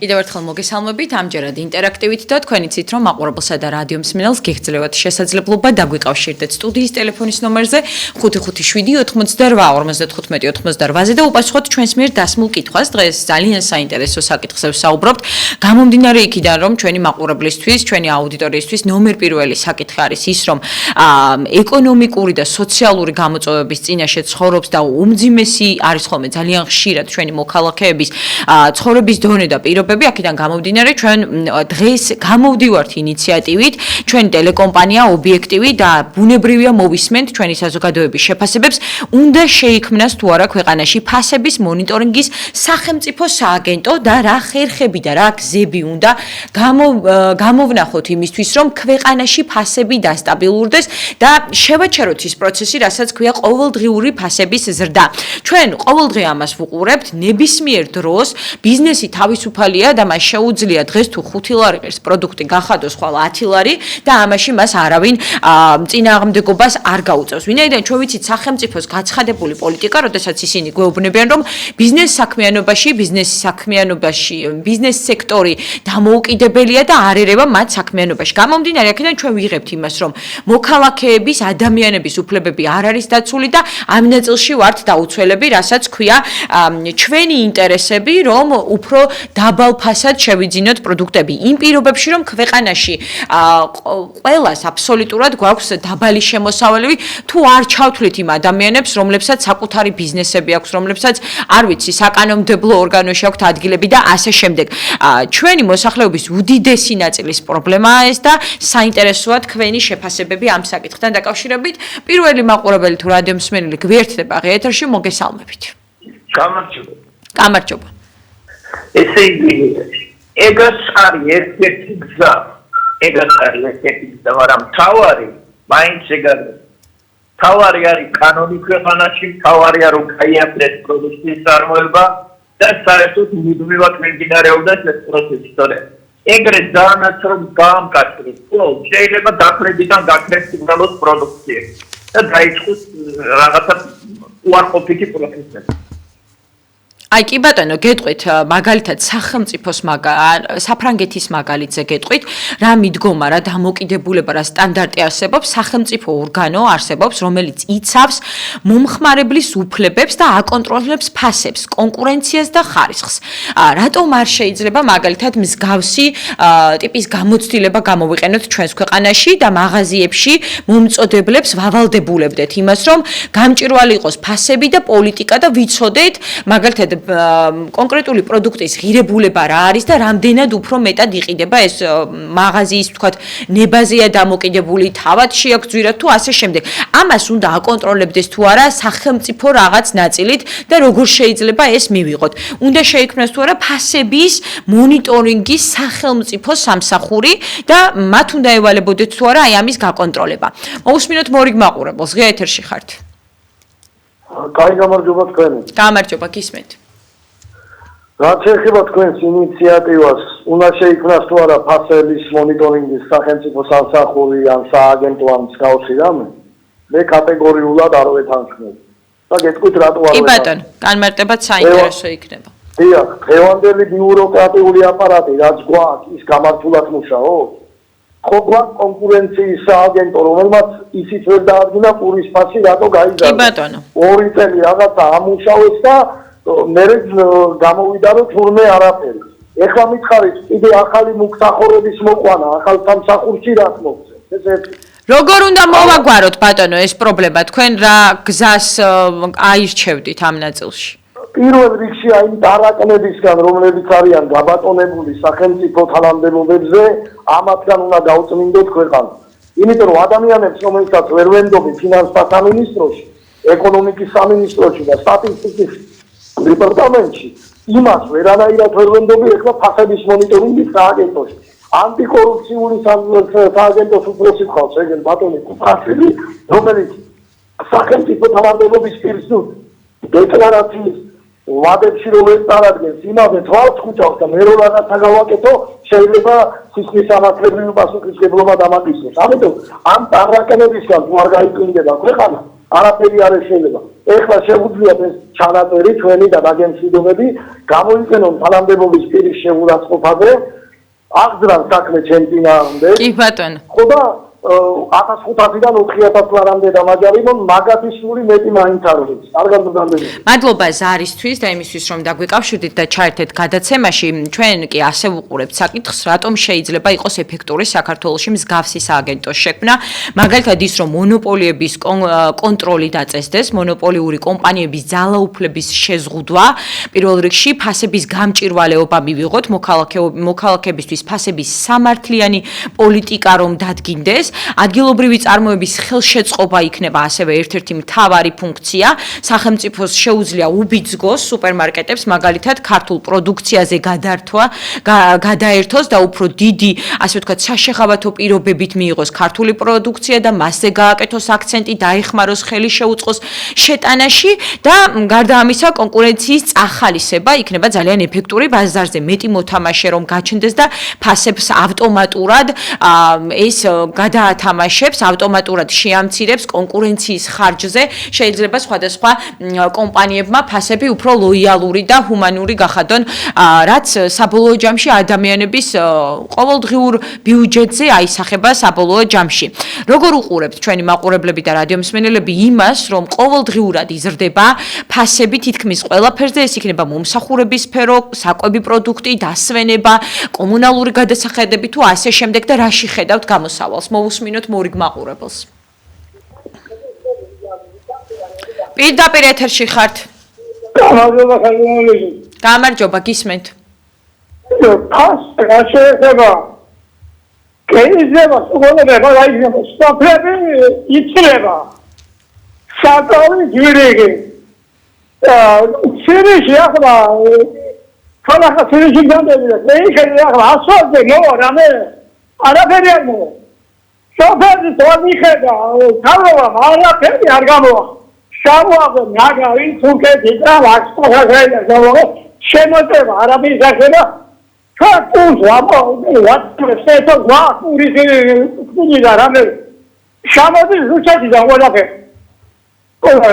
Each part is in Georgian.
კიდევ ერთხელ მოგესალმებით, ამჯერად ინტერაქტივით და თქვენ იცით, რომ მაყურებელსა და რადიო მსმენელს გეღწევათ შესაძლებლობა დაგვიყავშირდეთ სტუდიის ტელეფონის ნომერზე 557-98-55-98-ზე და უპასუხოთ ჩვენს მიერ დასმულ კითხვას. დღეს ძალიან საინტერესო საკითხზე ვსაუბრობთ. გამომდინარე იქიდან, რომ ჩვენი მაყურებლისთვის, ჩვენი აუდიტორიისთვის ნომერ პირველი საკითხი არის ის, რომ ეკონომიკური და სოციალური გამოწვევების წინაშე ცხოვრობს და უმძიმესი არის ხოლმე ძალიან ხშირად ჩვენი მოქალაქეების ცხოვრების დონე და პირობები, აქედან გამომდინარე, ჩვენ დღეს გამოვდივართ ინიციატივით, ჩვენი ტელეკომპანია ობიექტივი და ბუნებრივია მოვისმენთ ჩვენი საზოგადოების შეფასებებს, უნდა შეიქმნას თუ არა ქვეყანაში ფასების მონიტორინგის სახელმწიფო სააგენტო და რა ხერხები და რა გზები უნდა გამოვნახოთ იმისთვის, რომ ქვეყანაში ფასები დასტაბილურდეს და შევაჩეროთ ის პროცესი, რასაც ქვია ყოველდღიური ფასების ზრდა. ჩვენ ყოველდღე ამას ვუყურებთ, ნებისმიერ დროს ბიზნესი თავისუფალია და მას შეუძლია დღეს თუ 5 ლარიღის პროდუქტი გახადოს ხვალ 10 ლარი და ამაში მას არავინ წინააღმდეგობას არ გაუწევს. ვინაიდან ჩვენ ვიცით სახელმწიფოს გაცხადებული პოლიტიკა, როდესაც ისინი გვეუბნებიან, რომ ბიზნეს სექტორი დამოუკიდებელია და არ ერევა მათ საქმიანობაში. გამომდინარე, აქედან ჩვენ ვიღებთ იმას, რომ მოქალაქეების, ადამიანების უფლებები არ არის დაცული და ამ ნაწილში ვართ დაუცველები, რასაც ქვია ჩვენი ინტერესები, რომ უფრო დაბალ ფასად შევიძინოთ პროდუქტები. იმ პირობებში, რომ ქვეყანაში ყველას აბსოლუტურად გვაქვს დაბალი შემოსავალი, თუ არ ჩავთვლით იმ ადამიანებს, რომლებსაც საკუთარი ბიზნესები აქვს, რომლებსაც არ ვიცი, საკანონმდებლო ორგანოში აქვთ ადგილები და ასე შემდეგ. ჩვენი მოსახლეობის უდიდესი ნაწილის პრობლემაა ეს და საინტერესოა თქვენი შეფასებები ამ საკითხთან დაკავშირებით. პირველი მაყურებელი თუ რადიო მსმენელი გვერდდება ეთერში, მოგესალმებით. გამარჯობა. ესე იგი, ეგაც არის ერთ-ერთი გზა, მაგრამ თავარი მაინც ეგაა. თავარი არის კანონი ქვეყანაში, თავარია რომ გაიაფრეს პროდუქციის წარმოება და საერთოდ მუდმივად მიმდინარეობდეს ეს პროცესი. ეგრე ძალიანაც რომ გაამკაცროს, შეიძლება დახრებიდან გაქრეს უბრალოდ პროდუქცია და დაიწყოს რაღაცა უარყოფითი პროცესები. აი კი ბატონო, გეტყვით მაგალითად საფრანგეთის მაგალითზე გეტყვით, რა მიდგომა, რა დამოკიდებულება, რა სტანდარტი არსებობს, სახელმწიფო ორგანო არსებობს, რომელიც იცავს მომხმარებლის უფლებებს და აკონტროლებს ფასებს, კონკურენციას და ხარისხს. რატომ არ შეიძლება მაგალითად მსგავსი ტიპის გამოცდილება გამოვიყენოთ ჩვენს ქვეყანაში და მაღაზიებში მომწოდებლებს ვავალდებულებდეთ იმას, რომ გამჭვირვალე იყოს ფასები და პოლიტიკა და ვიცოდეთ მაგალითად კონკრეტული პროდუქტის ღირებულება რა არის და რამდენად უფრო მეტად იყიდება ეს მაღაზიის თქვათ ნებაზეა დამოკიდებული, თავად შეაგრძვირათ თუ ასე შემდეგ. ამას უნდა აკონტროლებდეს თუ არა სახელმწიფო რაღაც ნაწილით და როგორ შეიძლება ეს მივიღოთ. უნდა შეიქმნას თუ არა ფასების მონიტორინგის სახელმწიფო სამსახური და მათ უნდა ევალებოდეთ თუ არა აი ამის გაკონტროლება. მოусმინოთ მორიგ მაყურებელს, ღია ეთერში ხართ. კაი გამარჯობა თქვენი. გამარჯობა, გისმენთ. რაც ეხება თქვენს ინიციატივას, უნდა შეიქმნას თუ არა ფასების მონიტორინგის სახელმწიფო სამსახური ან სააგენტო ან მსგავსი რამე, მე კატეგორიულად არ ვეთანხმებ. და გეტყვით რატო არ ვეთანხმებ. კი ბატონო, განმარტებაც საინტერესო იქნება. დიახ, დღევანდელი ბიუროკრატიული აპარატი რაც გვაქვს, ის გამართულად მუშაობს? ხო გვაქვს კონკურენციის სააგენტო, რომელმაც ისიც ვერ დაადგინა პურის ფასი რატო გაიზარდა. კი ბატონო. 2 წელი რაღაცა ამუშავეს და მე გამოვიდა რომ თურმე არაფერი. ეხლა მითხარით, კიდე ახალი მუქსახურების მოყვანა, ახალ სამსახურში რაც მოგწევს. ეს ერთი. როგორ უნდა მოვაგვაროთ ბატონო ეს პრობლემა? თქვენ რა გზას აირჩევდით ამ ნაწილში? პირველ რიგში აი დარაკნებისგან, რომლებიც არიან გაბატონებული სახელმწიფო თანამდებობებზე, ამათგან უნდა გავწმინდოთ ქვეყანა. იმიტომ რომ ადამიანებს, რომელსაც ვერ ვენდობი ფინანსთა სამინისტროში, ეკონომიკის სამინისტროში და სტატისტიკის დეპარტამენტში, იმას ვერანაირად ვერ ვენდობი ეხლა ფასების მონიტორინგის სააგენტოში. ანტიკორუფციული სააგენტოს უფროსი ხავს ეგენ ბატონი კუპრაშვილი, რომელიც სახელმწიფო თანამდებობის პირს დეკლარაციის ვადებში რომ ეს წარადგენს, იმაზე თვალს ხუჭავს და მე რო რაღაცა გავაკეთო, შეიძლება სისხლის სამართლებრივი პასუხისმგებლობა დამატვისოს. ამიტომ ამ დარაკნებისგან თუ არ გაიკვირდება ქვეყანა, არაფერი არ შეიძლება. ეხლა შეგვიძლიათ ეს ჩანაწერი ჩვენი და დაგემშვიდობები გამოიყენონ თანამდებობის პირის შეურაცხყოფაზე, აღძრან საქმე ჩემ წინააღმდეგ. კი ბატონო. ხო და 1500-დან 4000 ლარამდე დამაჯარიმონ მაგათი სული მეტი მაინც არ ვიცი. კარგად მოგამდები. მადლობა ზარისთვის და იმისთვის რომ დაგვიკავშირდით და ჩაერთეთ გადაცემაში. ჩვენ კი ასე ვუყურებთ საკითხს, რატომ შეიძლება იყოს ეფექტური საქართველოში მსგავსი სააგენტოს შექმნა, მაგალითად ის რომ მონოპოლიების კონტროლი დაწესდეს, მონოპოლიური კომპანიების ძალაუფლების შეზღუდვა, პირველ რიგში ფასების გამჭირვალეობა მივიღოთ, მოქალაქეებისთვის ფასების სამართლიანი პოლიტიკა რომ დადგინდეს. ადგილობრივი წარმოების ხელშეწყობა იქნება ასევე ერთ-ერთი მთავარი ფუნქცია. სახელმწიფოს შეუძლია უბიძგოს სუპერმარკეტებს მაგალითად ქართულ პროდუქციაზე გადაერთოს და უფრო დიდი, ასე ვთქვათ, საშეხავათო პირობებით მიიღოს ქართული პროდუქცია და მასზე გააკეთოს აქცენტი, დაეხმაროს ხელი შეუწყოს შეტანაში და გარდა ამისა კონკურენციის წახალისება იქნება ძალიან ეფექტური ბაზარზე მეტი მოთამაშე რომ გაჩნდეს და ფასებს ავტომატურად ეს თამაშებს ავტომატურად შეამცირებს კონკურენციის ხარჯზე შეიძლება სხვადასხვა კომპანიებმა ფასები უფრო ლოიალური და ჰუმანური გახადონ რაც საბოლოო ჯამში ადამიანების ყოველდღიურ ბიუჯეტზე აისახება საბოლოო ჯამში როგორ უყურებთ ჩვენი მაყურებლები და რადიომსმენელები იმას რომ ყოველდღიურად იზრდება ფასები თითქმის ყველაფერზე ეს იქნება მომსახურების სფერო საკვები პროდუქტი დასვენება კომუნალური გადასახადები თუ ასე შემდეგ და რაში ხედავთ გამოსავალს მოვუსმინოთ მორიგ მაყურებელს. პირდაპირ ეთერში ხართ. გამარჯობა, გისმენთ. შეიძლება სულ აიძება სტოპები იწლება. საკავი ჯვირიგი. სირიში ახლა ქალაქა სირიში განდევია. მე ახლა ასოზე მოვარამე. არაფერი არ მოვა. სოფელი თორნიხედა, თავობა არაფერი არ გამოვა. შავოაღო ნაგავი თუკეთი და ვაქსტოხაზეა ზავო შემოწევა არაფერი სახება. თქოს ვატსეპზე ვაკურის კუნიდა რამე. შამოდის რუსეთი და ყველაფერი.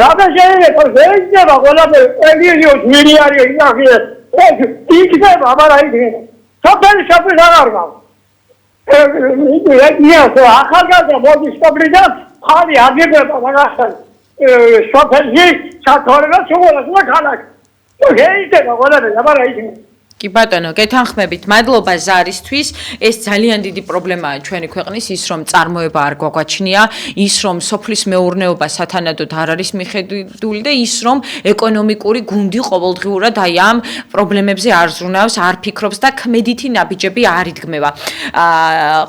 რა შეიძლება შეიძლება ყველაფერი ელიო ჯვირიარი ინახია. ეს იქნება მაგრამ იქნება. სოფელი შაფის აღარ გავა. ახალგაზრდა მოდის სოფლიდან ხალი აგებება მაგასთან სოფელში ჩათვალება სულ ქალაქ შეიძლება ყველაფერი მაგრამ იქნება კი ბატონო, გეთანხმებით. მადლობა ზარისთვის. ეს ძალიან დიდი პრობლემაა ჩვენი ქვეყნის, ის რომ წარმოება არ გვაგვაჩნია, ის რომ სოფლის მეურნეობა სათანადოდ არ არის მიხედვილი და ის რომ ეკონომიკური გუნდი ყოველდღიურად აი ამ პრობლემებზე არ ზრუნავს, არ ფიქრობს და ქმედითი ნაბიჯები არ იდგმება.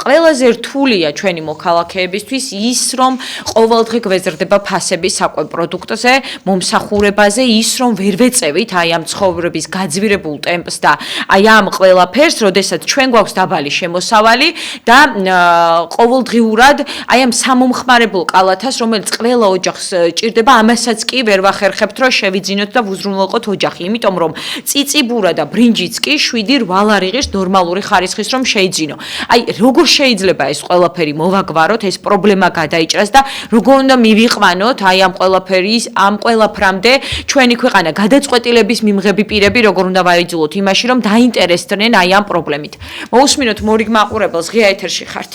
ყველაზე რთულია ჩვენი მოქალაქეებისთვის ის რომ ყოველდღე გვეზრდება ფასები საკვებ პროდუქტზე, მომსახურებაზე, ის რომ ვერ ვეწევით აი ამ ცხოვრების გაძვირებულ ტემპს და აი ამ ყველაფერს, როდესაც ჩვენ გვაქვს დაბალი შემოსავალი და ყოველდღიურად აი ამ სამომხმარებელ კალათას, რომელიც ყველა ოჯახს ჭირდება, ამასაც კი ვერ ვახერხებთ, რომ შევიძინოთ და ვუზრუნველყოთ ოჯახი, იმიტომ რომ წიწიბურა და ბრინჯიც კი 7-8 ლარ იღებს ნორმალური ხარისხის რომ შეიძინო. აი როგორ შეიძლება ეს ყველაფერი მოვაგვაროთ, ეს პრობლემა გადაიჭრას და როგორ უნდა მივიყვანოთ აი ამ ყველაფერის, ამ ყველაფრამდე ჩვენი ქვეყანა გადაწყვეტილების მიმღები პირები როგორ უნდა ვაიძულოთ იმაში რომ დაინტერესდნენ აი ამ პრობლემით. მოусმინოთ მორიგ მაყურებელს, ღია ეთერში ხართ.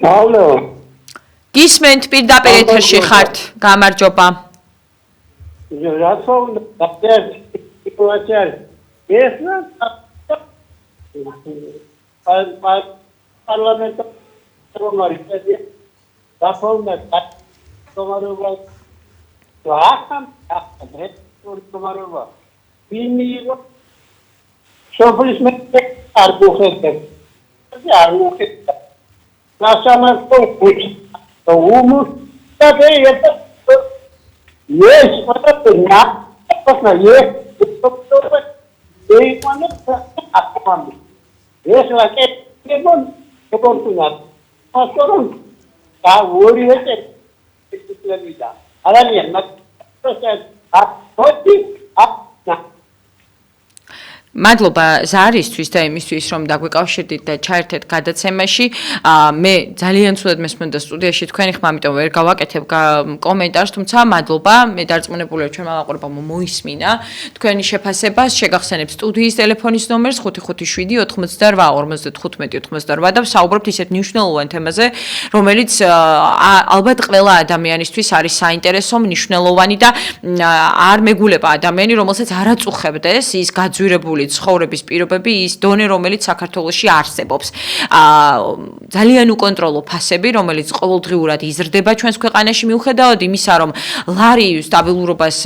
ალო. გისმენთ პირდაპირ ეთერში ხართ. გამარჯობა. რატო სიტუაცია ეს პარლამენტი რომარიფედი დაფორმა თომარობა ახამ თომარობა ვინიო სოფლის მე არ გუხეთებ არ გუხეთებ ნასამართო უჩ უმუს და ეს ეს პატნა პატნა ეს აკმამი ეს ლაკე კებონ ოპორტუნად ასორონ და ორი ეცე ისლამიდა ალალია მაგ პროცეს აკოთი აკნა მადლობა ზარისთვის და იმისთვის, რომ დაგვეკავშირდით და ჩაერთეთ გადაცემაში. მე ძალიან ცუდად მესმოდა სტუდიაში თქვენი ხმა, ამიტომ ვერ გავაკეთებ კომენტარს, თუმცა მადლობა, მე დარწმუნებული ვარ, ჩვენმა მაყურებელმა მოისმინა თქვენი შეფასებას. შეგახსენებ სტუდიის ტელეფონის ნომერს 557 88 55 88 და ვსაუბრობთ ისეთ მნიშვნელოვან თემაზე, რომელიც ალბათ ყველა ადამიანისთვის არის საინტერესო, მნიშვნელოვანი და არ მეგულება ადამიანი, რომელსაც არ აწუხებდეს ის გაძვირებული ცხოვრების პირობები, ის დონე, რომელიც საქართველოში არსებობს. ძალიან უკონტროლო ფასები, რომელიც ყოველდღიურად იზრდება ჩვენს ქვეყანაში, მიუხედავად იმისა, რომ ლარი სტაბილურობას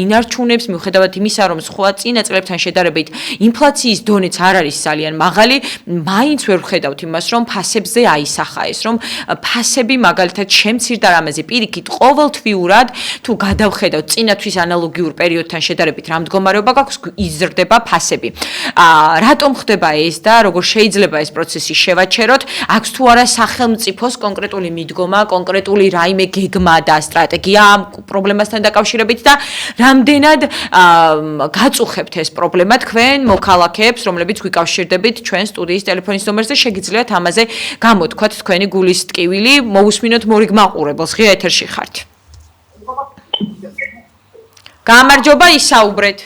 ინარჩუნებს, მიუხედავად იმისა, რომ სხვა წინა წლებთან შედარებით ინფლაციის დონეც არ არის ძალიან მაღალი, მაინც ვერ ვხედავთ იმას, რომ ფასებზე აისახა ეს, რომ ფასები მაგალითად შემცირდა რამეზე პირიქით ყოველთვიურად თუ გადავხედავთ წინათვის ანალოგიურ პერიოდთან შედარებით რა მდგომარეობა გაქვს, იზრდება ფასები. რატომ ხდება ეს და როგორ შეიძლება ეს პროცესი შევაჩეროთ? აქვს თუ არა სახელმწიფოს კონკრეტული მიდგომა, კონკრეტული რაიმე გეგმა და სტრატეგია ამ პრობლემასთან დაკავშირებით და რამდენად გაწუხებთ ეს პრობლემა თქვენ მოქალაქეებს, რომლებიც გვიკავშირდებით ჩვენ სტუდიის ტელეფონის ნომერზე, შეგიძლიათ ამაზე გამოთქვათ თქვენი გულის ტკივილი, მოусმინოთ მორიგ მაყურებელს, ღია ეთერში ხართ. გამარჯობა, ისაუბრეთ.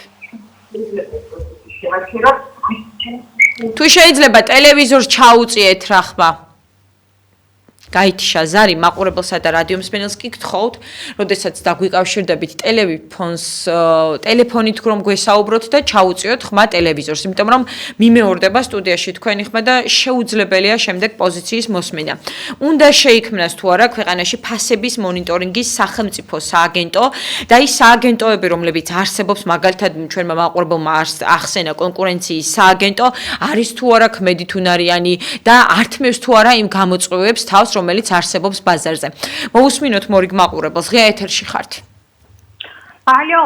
თუ შეიძლება ტელევიზორს ჩაუწიეთ რა ხმა. გაითიშა ზარი მაყურებელსა და რადიო მსმენელს კი გთხოვთ, როდესაც დაგვიკავშირდებით ტელეფონით რომ გვესაუბროთ და ჩაუწიოთ ხმა ტელევიზორს, იმიტომ რომ მიმეორდება სტუდიაში თქვენი ხმა და შეუძლებელია შემდეგ პოზიციის მოსმენა. უნდა შეიქმნას თუ არა ქვეყანაში ფასების მონიტორინგის სახელმწიფო სააგენტო და ის სააგენტოები, რომლებიც არსებობს, მაგალითად ჩვენმა მაყურებელმა ახსენა კონკურენციის სააგენტო, არის თუ არა ქმედით უნარიანი და ართმევს თუ არა იმ გამოწვევებს თავს, რომელიც არსებობს ბაზარზე. მოусმინოთ მორიგ მაყურებელს, ღია ეთერში ხართ. ალო.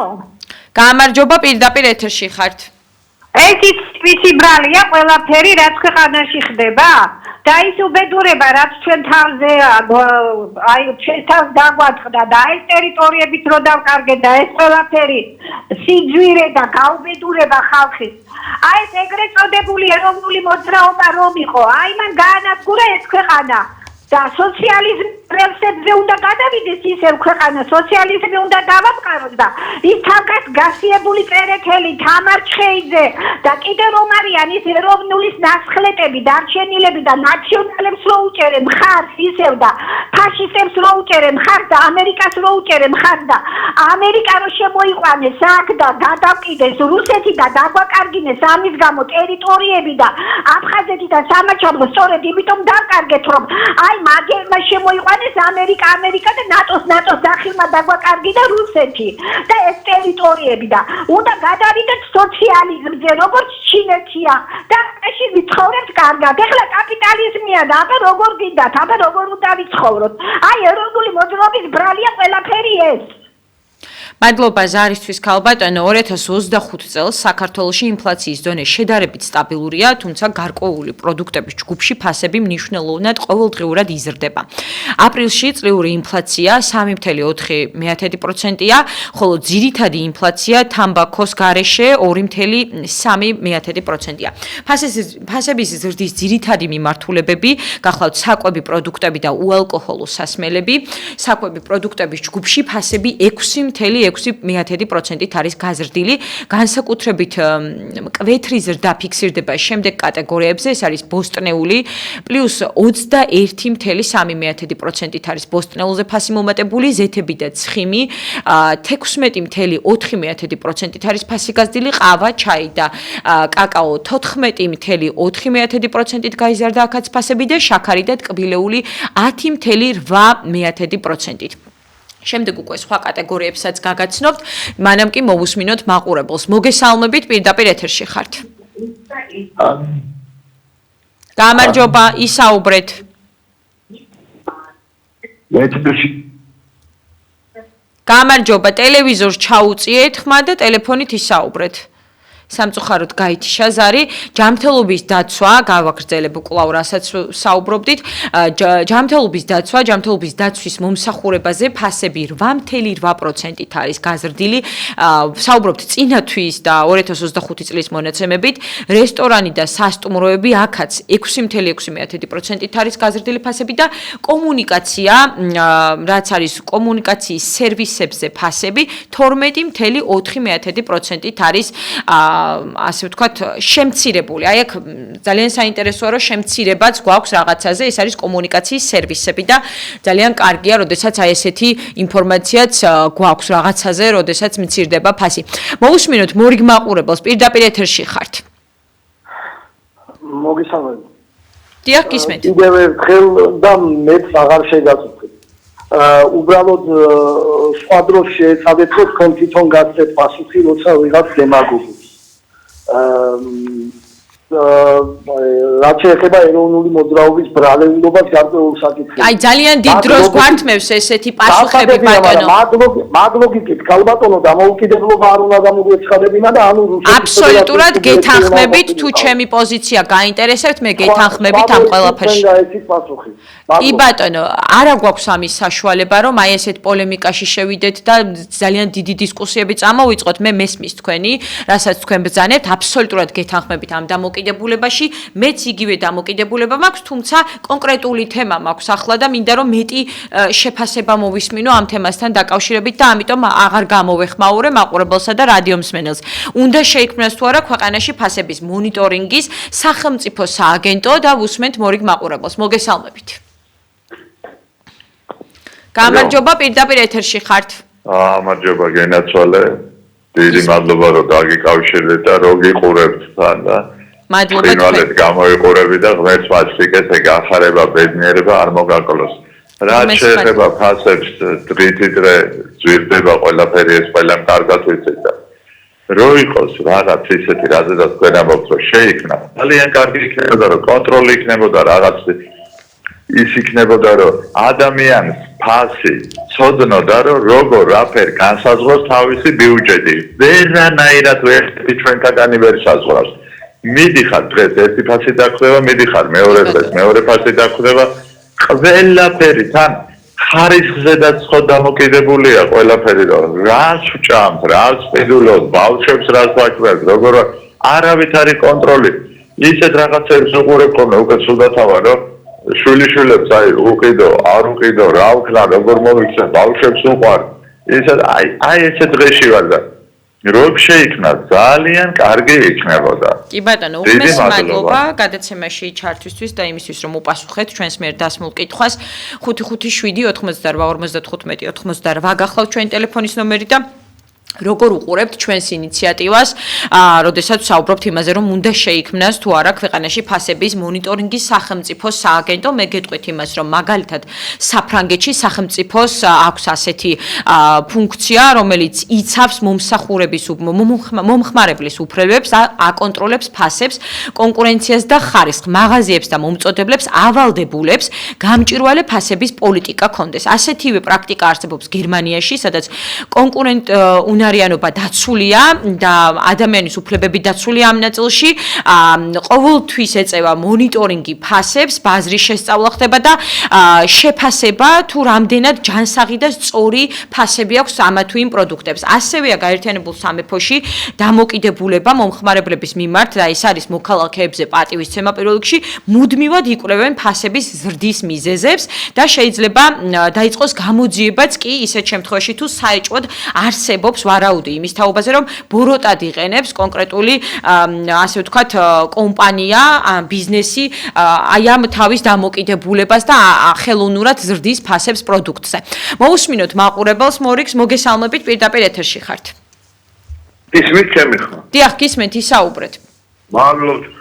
გამარჯობა, პირდაპირ ეთერში ხართ. ეს ვიცი ბრალია ყველაფერი რაც ქვეყანაში ხდება და ის უბედურება რაც ჩვენ თავზე აი ჩვენ თავს დაგვაწყდა და ეს ტერიტორიებიც რო დავკარგეთ და ეს ყველაფერი სიძვირე და გაუბედურება ხალხის. აი ეს ეგრეთ წოდებული ეროვნული მოძრაობა რომ იყო, აი მან გაანადგურა ეს ქვეყანა. და სოციალიზმის პრინციპზე უნდა გადავიდეს ისევ ქვეყანა, სოციალიზმი უნდა დავამყაროს და ის თავგას გასიებული წერეთელი თამარ ჩხეიძე და კიდევ რომ არიან ის ეროვნულის ნასხლეტები, დარჩენილები და ნაციონალებს რო უჭერენ მხარს ისევ და ფაშისტებს რო უჭერენ მხარს და ამერიკას რო უჭერენ მხარს და ამერიკა რო შემოიყვანეს აქ და გადავკიდეს რუსეთი და დაგვაკარგინეს ამის გამო ტერიტორიები და აფხაზეთი და სამაჩაბლო სწორედ იმიტომ დავკარგეთ რომ აი მაგერმა შემოიყვანეს ამერიკა და ნატოს დახილმა დაგვაკარგიდა რუსეთი და ეს ტერიტორიები და უნდა გადავიდეთ სოციალიზმზე როგორც ჩინეთია და ეში ვიცხოვრებთ კარგად. ეხლა კაპიტალიზმია და აბა როგორ გინდათ, აბა როგორ უნდა ვიცხოვროთ. აი ეროვნული მოძრაობის ბრალია ყველაფერი ეს. მადლობა ზარისთვის ქალბატონო. 2025 წელს საქართველოში ინფლაციის დონე შედარებით სტაბილურია, თუმცა გარკვეული პროდუქტების ჯგუფში ფასები მნიშვნელოვნად ყოველდღიურად იზრდება. აპრილში წლიური ინფლაცია 3.4%-ია, ხოლო ძირითადი ინფლაცია თამბაქოს გარეშე 2.3%-ია. ფასების ზრდის ძირითადი მიმართულებები გახლავთ საკვები პროდუქტები და უალკოჰოლო სასმელები. საკვები პროდუქტების ჯგუფში ფასები 6.6%-ით არის გაზრდილი, განსაკუთრებით მკვეთრი ზრდა ფიქსირდება შემდეგ კატეგორიებზე, ეს არის ბოსტნეული, პლუს 21.3%-ით არის ბოსტნეულზე ფასი მომატებული, ზეთები და ცხიმი, 16.4%-ით არის ფასი გაზრდილი, ყავა, ჩაი და კაკაო 14.4%-ით გაიზარდა აქაც ფასები და შაქარი და ტკბილეული 10.8%-ით. შემდეგ უკვე სხვა კატეგორიებსაც გაგაცნობთ, მანამ კი მოусმინოთ მაყურებელს. მოგესალმებით, პირდაპირ ეთერში ხართ. გამარჯობა, ისაუბრეთ. გამარჯობა, ტელევიზორს ჩაუწიეთ ხმა და ტელეფონით ისაუბრეთ. სამწუხაროდ გაითიშა ზარი, ჯანმრთელობის დაცვა, გავაგრძელებ კვლავ რასაც საუბრობდით, ჯანმრთელობის დაცვის მომსახურებაზე ფასები 8.8%-ით არის გაზრდილი. საუბრობთ წინა თვის და 2025 წლის მონაცემებით, რესტორანი და სასტუმროები აქაც 6.6%-ით არის გაზრდილი ფასები და კომუნიკაცია, რაც არის კომუნიკაციის სერვისებზე ფასები 12.4%-ით არის ასე ვთქვათ შემცირებული. აი აქ ძალიან საინტერესოა რომ შემცირებაც გვაქვს რაღაცაზე, ეს არის კომუნიკაციის სერვისები და ძალიან კარგია, როდესაც აი ესეთი ინფორმაციაც გვაქვს რაღაცაზე, როდესაც მცირდება ფასი. მოусმინოთ მორიგ მაყურებელს, პირდაპირ ეთერში ხართ. მოგესალმებით. დიახ, გისმენთ. კიდევ ერთხელ და მეც აღარ შეგაწყვეტ. უბრალოდ სხვა დროს შეეცადეთ რომ თქვენ თვითონ გაცეთ პასუხი, როცა ვიღაც დემაგოგობს. რაც შეეხება ეროვნული მოძრაობის ბრალეულობას გარკვეულ საკითხებს. აი ძალიან დიდ დროს გვართმევს ესეთი პასუხები ბატონო. მადლოგიკით ქალბატონო დამოუკიდებლობა არ უნდა გამოგვეცხადებინა და ანუ აბსოლუტურად გეთანხმებით, თუ ჩემი პოზიცია გაინტერესებთ, მე გეთანხმებით ამ ყველაფერში. კი ბატონო, არა გვაქვს ამის საშუალება, რომ აი ესეთ პოლემიკაში შევიდეთ და ძალიან დიდი დისკუსიები წამოვიწყოთ. მე მესმის თქვენი, რასაც თქვენ ბრძანებთ, აბსოლუტურად გეთანხმებით ამ დამოკიდებულებაში. მეც იგივე დამოკიდებულება მაქვს, თუმცა კონკრეტული თემა მაქვს ახლა და მინდა რომ მეტი შეფასება მოვისმინო ამ თემასთან დაკავშირებით და ამიტომ აღარ გამოვეხმაურე მაყურებელსა და რადიო მსმენელს. უნდა შეიქმნას თუ არა ქვეყანაში ფასების მონიტორინგის სახელმწიფო სააგენტო და უსმენთ მორიგ მაყურებელს. მოგესალმებით. გამარჯობა, პირდაპირ ეთერში ხართ. გამარჯობა, გენაცვალე. დიდი მადლობა რომ დაგიკავშირეთ და რო გიყურებთ თან და მადლობა თქვენ გამოიყურები და ღმერთს მადლობთ, გახარება, ბედნიერება არ მოგაკლოს. რაც შეეხება ფასებს, დღითიდღე ძვირდება ყველაფერი, ეს ყველამ კარგად ვიცით და რო იყოს რაღაც ისეთი, რაზედაც თქვენ ამბობთ, რომ შეიქმნა, ძალიან კარგი იქნებოდა, რომ კონტროლი იქნებოდა, რაღაც ის იქნებოდა, რომ ადამიანს ფასი ცოდნოდა, რომ როგორ რაფერ განსაზღვროს თავისი ბიუჯეტი. ვერანაირად ჩვენთაგანი ვერ საზღვრავს. მიდიხარ დღეს ერთი ფასი დახვდება, მიდიხარ მეორე დღეს მეორე ფასი დახვდება, ყველაფერი თან ხარისხზედაც ხო დამოკიდებულია ყველაფერი, რომ რას ვჭამთ, რას ვყიდულობთ, ბავშვებს რას ვაკვრებთ, როგორ არავით არის კონტროლი. ისეთ რაღაცებს უყურებ ხოლმე უკვე სულდათავა, რომ შვილიშვილებს აი უყიდო, არ უყიდო, რა ვქნა, როგორ მოვიქცე, ბავშვებს უყვარ. ისეთ აი ესეთ დღეში ვარ და რომ შეიქმნა ძალიან კარგი იქნებოდა. კი ბატონო, უხმეს მადლობა გადაცემაში ჩართვისთვის და იმისთვის რომ უპასუხეთ ჩვენს მიერ დასმულ კითხვას. 557-95-58 გახლავთ ჩვენი ტელეფონის ნომერი და როგორ უყურებთ ჩვენს ინიციატივას, როდესაც საუბრობთ იმაზე, რომ უნდა შეიქმნას თუ არა ქვეყანაში ფასების მონიტორინგის სახელმწიფო სააგენტო. მე გეტყვით იმას, რომ მაგალითად საფრანგეთში სახელმწიფოს აქვს ასეთი ფუნქცია, რომელიც იცავს მომხმარებლის უფლებებს, აკონტროლებს ფასებს, კონკურენციას და ხარისხს, მაღაზიებს და მომწოდებლებს ავალდებულებს გამჭვირვალე ფასების პოლიტიკა კონდეს. ასეთივე პრაქტიკა არსებობს გერმანიაში, სადაც უნარიანობა დაცულია და ადამიანის უფლებები დაცულია ამ ნაწილში. ყოველთვის ეწევა მონიტორინგი ფასებს, ბაზრის შესწავლა ხდება და შეფასება თუ რამდენად ჯანსაღი და სწორი ფასები აქვს ამა თუ იმ პროდუქტებს. ასევეა გაერთიანებულ სამეფოში დამოკიდებულება მომხმარებლების მიმართ და ეს არის მოქალაქეებზე პატივისცემა პირველ რიგში, მუდმივად იკვლევენ ფასების ზრდის მიზეზებს და შეიძლება დაიწყოს გამოძიებაც კი ისეთ შემთხვევაში თუ საეჭვოდ არსებობს ვარაუდი იმის თაობაზე, რომ ბოროტად იყენებს კონკრეტული ასე ვთქვათ კომპანია, ბიზნესი აი ამ თავის დამოკიდებულებას და ხელოვნურად ზრდის ფასებს პროდუქტზე. მოусმინოთ მაყურებელს მორიგს, მოგესალმებით, პირდაპირ ეთერში ხართ. ისმით ჩემი ხო? დიახ, გისმენთ, ისაუბრეთ. მადლობთ.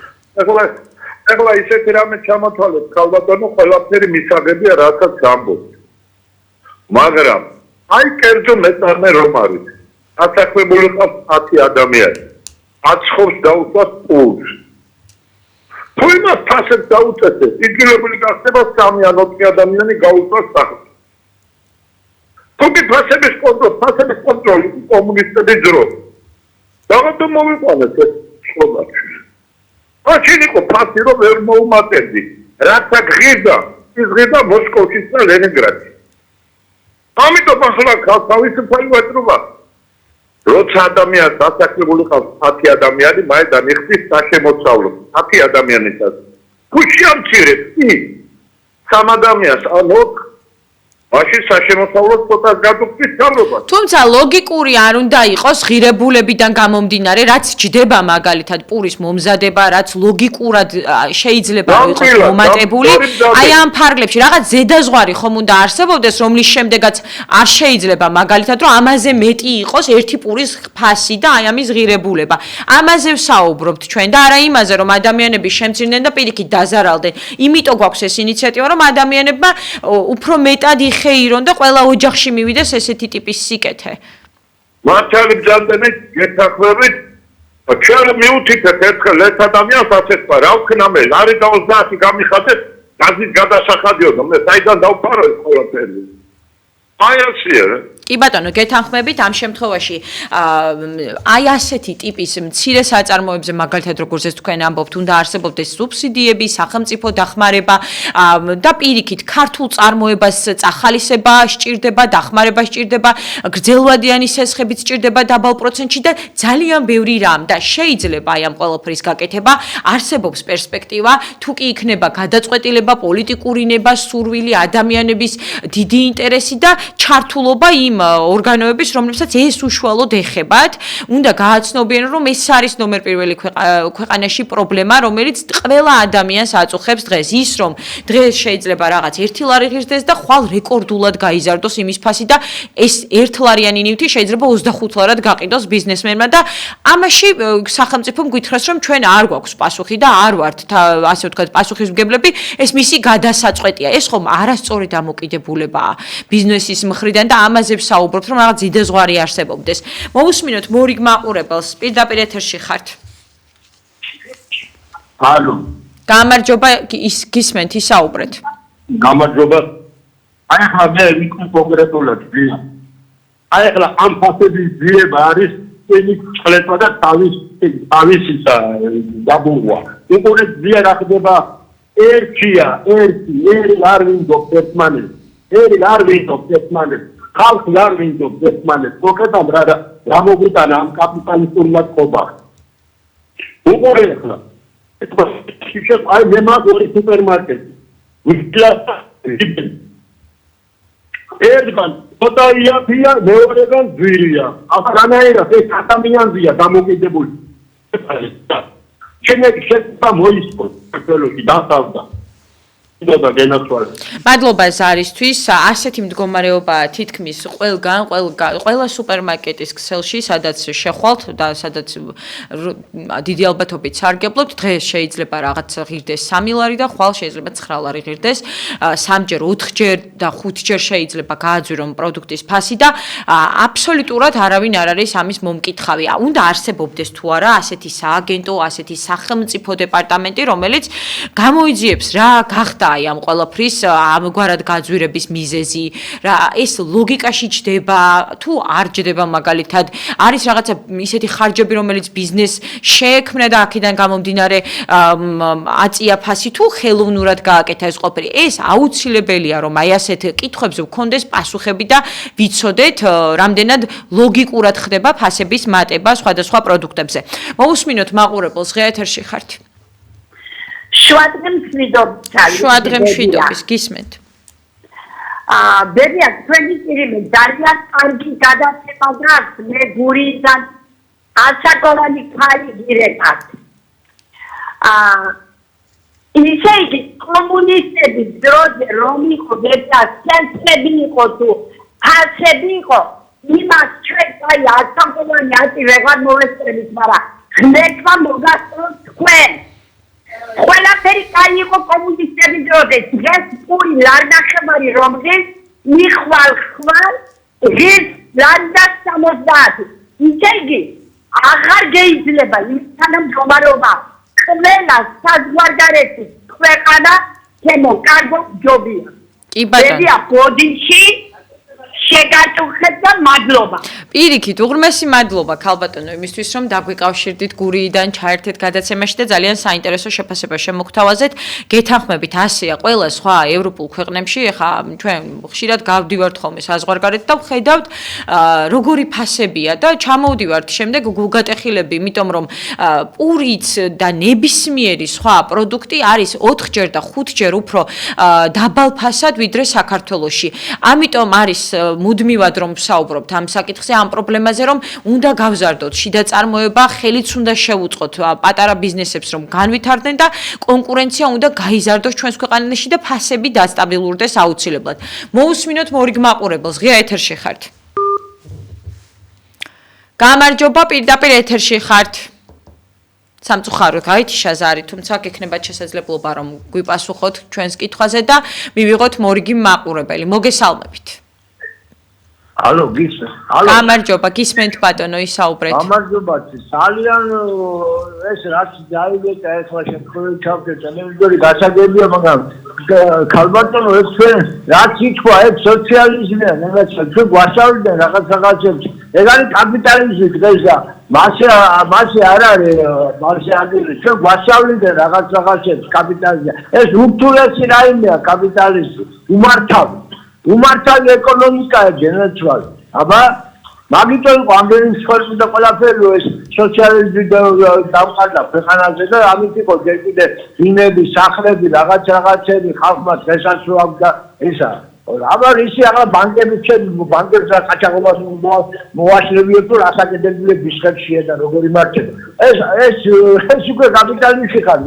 ეხლა ისეთი რამე ჩამოთვალეთ, ქალბატონო, ყველაფერი მისაღებია, რასაც ამბობთ. მაგრამ აი კერძო მეწარმე რომ არის, ასაქმებული ყავს 10 ადამიანი. აცხობს დაუწევს პულს. თუ იმას ფასებს დაუწესეთ, იძულებული გახდება 3 ან 4 ადამიანი გაუწევს სახლს. თუ ფასების კონტროლი კომუნისტების დრო. Dacă mă uită, se școală. Acini cu pasirul ver mă umatendi. Rata grida, izgrida Moscovci și Leningrad. Am ito pasla ca să faci vătruva. Roța adamia, asta că vă lucra, ati adamiani mai da nixi stașe moțaulu. Ati adamiani tas. Cu ce am cire? Sam adamias, anok. Așa საშემოსავლო ცოტა გადუხდის გამრობა. თუმცა ლოგიკური არ უნდა იყოს ღირებულებიდან გამომდინარე, რაც ჯდება მაგალითად პურის მომზადება, რაც ლოგიკურად შეიძლება იყოს მომატებული. აი ამ ფარგლებში რაღაც ზედაზღვარი ხომ უნდა არსებობდეს, რომლის შემდეგაც არ შეიძლება მაგალითად რომ ამაზე მეტი იყოს ერთი პურის ფასი და აი ამის ღირებულება. ამაზე ვსაუბრობთ ჩვენ და არა იმაზე რომ ადამიანები შემცირდნენ და პირიქით დაზარალდნენ. იმიტომ გვაქვს ეს ინიციატივა რომ ადამიანებმა უფრო მეტად ხეირონ და ყველა ოჯახში მივიდეს ესეთი ტიპის სიკეთე. მართალი ბრძანდები გეთახვებით ჩვენ მიუთითეთ ერთხელ ერთ ადამიანს ასეთმა რა ვქნა მე ლარი და 30 გამიხადეთ გაზის გადასახადიო და მე საიდან დავფარო ეს ყველაფერი. აი ასია კი ბატონო, გეთანხმებით ამ შემთხვევაში აი ასეთი ტიპის მცირე საწარმოებზე მაგალითად როგორც ეს თქვენ ამბობთ, უნდა არსებობდეს სუბსიდიები, სახელმწიფო დახმარება და პირიქით ქართულ წარმოებას წახალისება სჭირდება, დახმარება სჭირდება, გრძელვადიანი სესხებიც სჭირდება დაბალ პროცენტში და ძალიან ბევრი რამ და შეიძლება აი ამ ყველაფრის გაკეთება, არსებობს პერსპექტივა, თუ კი იქნება გადაწყვეტილება, პოლიტიკური ნება, სურვილი, ადამიანების დიდი ინტერესი და ჩართულობა იმ ორგანოების, რომლებსაც ეს უშუალოდ ეხებათ, უნდა გააცნობიერონ, რომ ეს არის ნომერ პირველი ქვეყანაში პრობლემა, რომელიც ყველა ადამიანს აწუხებს დღეს. ის რომ დღეს შეიძლება რაღაც 1 ლარი ღირსდეს და ხვალ რეკორდულად გაიზარდოს იმის ფასი და ეს 1 ლარიანი ნივთი შეიძლება 25 ლარად გაყიდოს ბიზნესმენმა და ამაში სახელმწიფომ გითხრას, რომ ჩვენ არ გვაქვს პასუხი და არ ვართ, ასე ვთქვათ, პასუხისმგებლები, ეს მისი გადასაწყვეტია. ეს ხომ არასწორი დამოკიდებულებაა ბიზნესის მხრიდან და ამაზე საუბრობთ, რომ რაღაც ზედაზღვარი არსებობდეს. მოვუსმინოთ მორიგ მაყურებელს, პირდაპირ ეთერში ხართ. ალო. გამარჯობა, გისმენთ, ისაუბრეთ. გამარჯობა. აი ახლა მე ვიქნ კონკრეტულად ვია. აი ახლა ამ ფასების ძიება არის წელი წლება და თავის დაბურვა. უყურეთ ძია რა ხდება ერთია, ერთი არ ვინდობს ერთმანეთს. ერი არ ვინდობს ერთმანეთს. ხალხი არ ვინდობს ერთმანეთს. მოკლედ რა მოგვიტანა ამ კაპიტალისტურმა წყობამ. უყურე ახლა. აი მე მაგორი სუპერმარკეტი. ერთგან ცოტა იაფია, მეორეგან ძვირია. აღანაირად ეს ადამიანზეა დამოკიდებული. ჩემი შეცდა მოისწრო საქართველოში დასავდა. მადლობა ზარისთვის. ასეთი მდგომარეობაა თითქმის ყველა სუპერმარკეტის ქსელში, სადაც შეხვალთ და სადაც დიდი ალბათობით სარგებლობთ. დღეს შეიძლება რაღაც ღირდეს 3 ლარი და ხვალ შეიძლება 9 ლარი ღირდეს. 3-ჯერ, 4-ჯერ და 5-ჯერ შეიძლება გააძვირონ პროდუქტის ფასი და აბსოლუტურად არავინ არ არის ამის მომკითხავი. უნდა არსებობდეს თუ არა ასეთი სააგენტო, ასეთი სახელმწიფო დეპარტამენტი, რომელიც გამოიძიებს რა გახდა აი ამ ყველაფრის ამგვარად გაძვირების მიზეზი, რა ეს ლოგიკაში ჯდება, თუ არ ჯდება მაგალითად, არის რაღაცა ისეთი ხარჯები, რომელიც ბიზნესს შეექმნა და აქედან გამომდინარე აწია ფასი, თუ ხელოვნურად გააკეთა ეს ყველაფერი. ეს აუცილებელია, რომ აი ასეთ კითხვებზე ვქონდეს პასუხები და ვიცოდეთ, რამდენად ლოგიკურად ხდება ფასების მატება სხვადასხვა პროდუქტებზე. მოვუსმინოთ მაყურებელს, ღია ეთერში ხართ. შუადღე მშვიდობის, გისმენთ. ბებია, თქვენი პირიმე ძალიან კარგი გადაცემა გაქვს, მე გურიდან ასაკოვანი ქალი გირეკავთ. ისე იგი კომუნისტების დროზე რომ იყო ბებია, სენსები იყო თუ ფასები იყო, იმას ჩვენ აი ასაკოვანი აწი ვეღარ მოვესწრებით, მაგრამ ღმერთმა მოგასწროს თქვენ. ყველაფერი კაი იყო კომუნისტების დროზე. დღეს პური ლარნახევარი რომ ღირს, მიხვალ ღირს ლარდა 70. ისე იგი აღარ შეიძლება ის თანამშრომლობა. ყველა საზღვარგარეთის ქვეყანა ჩემო კარგო ჯობია. კი ბატონო. ბოდიში შეგაწუხეთ და მადლობა. პირიქით, უღრმესი მადლობა ქალბატონო იმისთვის, რომ დაგვიკავშირდით გურიიდან ჩაერთეთ გადაცემაში და ძალიან საინტერესო შეფასება შემოგთავაზეთ. გეთანხმებით, ასეა ყველა სხვა ევროპულ ქვეყნებში, ეხლა ჩვენ ხშირად გავდივართ ხოლმე საზღვარგარეთ და ვხედავთ, როგორი ფასებია და ჩამოვდივართ შემდეგ გულგატეხილები, იმიტომ რომ პურიც და ნებისმიერი სხვა პროდუქტი არის 4-ჯერ და 5-ჯერ უფრო დაბალ ფასად ვიდრე საქართველოში. ამიტომ არის მუდმივად რომ ვსაუბრობთ ამ საკითხზე, ამ პრობლემაზე, რომ უნდა გავზარდოთ შიდა წარმოება, ხელიც უნდა შევუწყოთ პატარა ბიზნესებს, რომ განვითარდნენ და კონკურენცია უნდა გაიზარდოს ჩვენს ქვეყანაში და ფასები დასტაბილურდეს აუცილებლად. მოусმინოთ მორიგ მაყურებელს, ღია ეთერში ხართ. გამარჯობა, პირდაპირ ეთერში ხართ. სამწუხაროდ გაითიშა ზარი, თუმცა გექნებათ შესაძლებლობა რომ გვიპასუხოთ ჩვენს კითხვაზე და მივიღოთ მორიგი მაყურებელი. მოგესალმებით. ალო, გისმენთ. ალო. გამარჯობა, გისმენთ ბატონო, ისაუბრეთ. გამარჯობა, ძალიან ეს რაც დაიგეთა ახლა შემთხვევით ჩავკეთა, მე ვიდორი გასაგებია, მაგრამ ქალბატონო ეს ჩვენ რაც ითქვა, ეს სოციალიზმია, რაღაცა ჩვენ გვასწავლდნენ რაღაცებს. ეს არის კაპიტალიზმი დღეს და მასე არ არის, მასე აგირებს, ჩვენ გვასწავლდნენ რაღაცებს კაპიტალიზმი. ეს ურთულესი რაიმეა კაპიტალიზმი, უმართავი ეკონომიკაა ჯენერალურად. აბა მაგიტომ ამდენი მსხვერპლი და ყველაფერი ეს სოციალიზმი დამყარდა ქვეყანაზე და ამით იყო ჯერ კიდე დინები, სახლები, რაღაცები ხალხმა დღესაც რო აქვს ესა. აბა ისი ახლა ბანკებს და ყაჩაღობას მოაშლებიოთ თუ რასაკეთებია ბიშხებშია და როგორი მართება. ეს უკვე კაპიტალიზმი ხარ,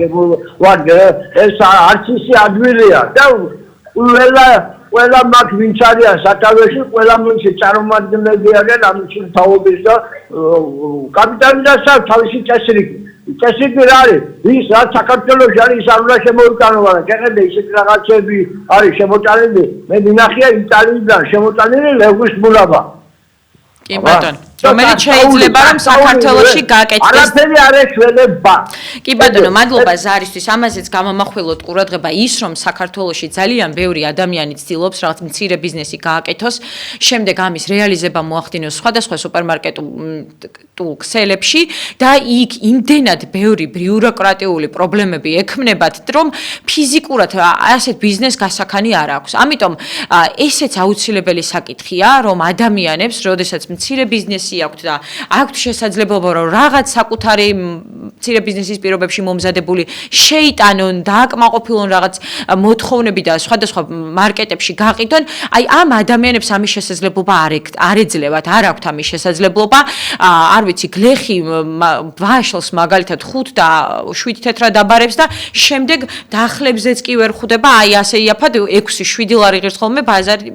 ეს არც ისი ადვილია და ყველა მაგ ვინც არიან სათავეში, ყველა მომში წარმომადგენლები არიან ამის თაობის და კაპიტალიზმისა თავისი წესრიგი რა არის? ის რაც საქართველოში არის, ის არ უნდა შემოიტანო, კეხედე ისეთი რაღაცები არის შემოჭალილი. მე მინახია იტალიიდან შემოჭალილი ლევგვის მულაბა. კი ბატონო, რომელიც შეიძლება რომ საქართველოში გააკეთდეს. არაფერი არ ეშველება. კი ბატონო, მადლობა ზარისთვის. ამაზეც გამომახვილოთ ყურადღება ის, რომ საქართველოში ძალიან ბევრი ადამიანი ცდილობს რაღაც მცირე ბიზნესი გააკეთოს, შემდეგ ამის რეალიზება მოახდინოს სხვადასხვა სუპერმარკეტულ ქსელებში და იქ იმდენად ბევრი ბიუროკრატიული პრობლემები ექმნებათ, რომ ფიზიკურად ასეთ ბიზნეს გასახანი არ აქვს. ამიტომ ესეც აუცილებელი საკითხია, რომ ადამიანებს, როდესაც მცირე ბიზნესი აქვთ და აქვთ შესაძლებლობა რომ რაღაც საკუთარი მცირე ბიზნესის პირობებში მომზადებული შეიტანონ, დააკმაყოფილონ რაღაც მოთხოვნები და სხვადასხვა მარკეტებში გაყიდონ, აი ამ ადამიანებს ამის შესაძლებლობა არ ეძლევათ, არ აქვთ ამის შესაძლებლობა, არ ვიცი, გლეხი ვაშლს მაგალითად 5 და 7 თეთრად აბარებს და შემდეგ დახლებზეც კი ვერ ხვდება, აი ასე იაფად 6-7 ლარი ღირს ხოლმე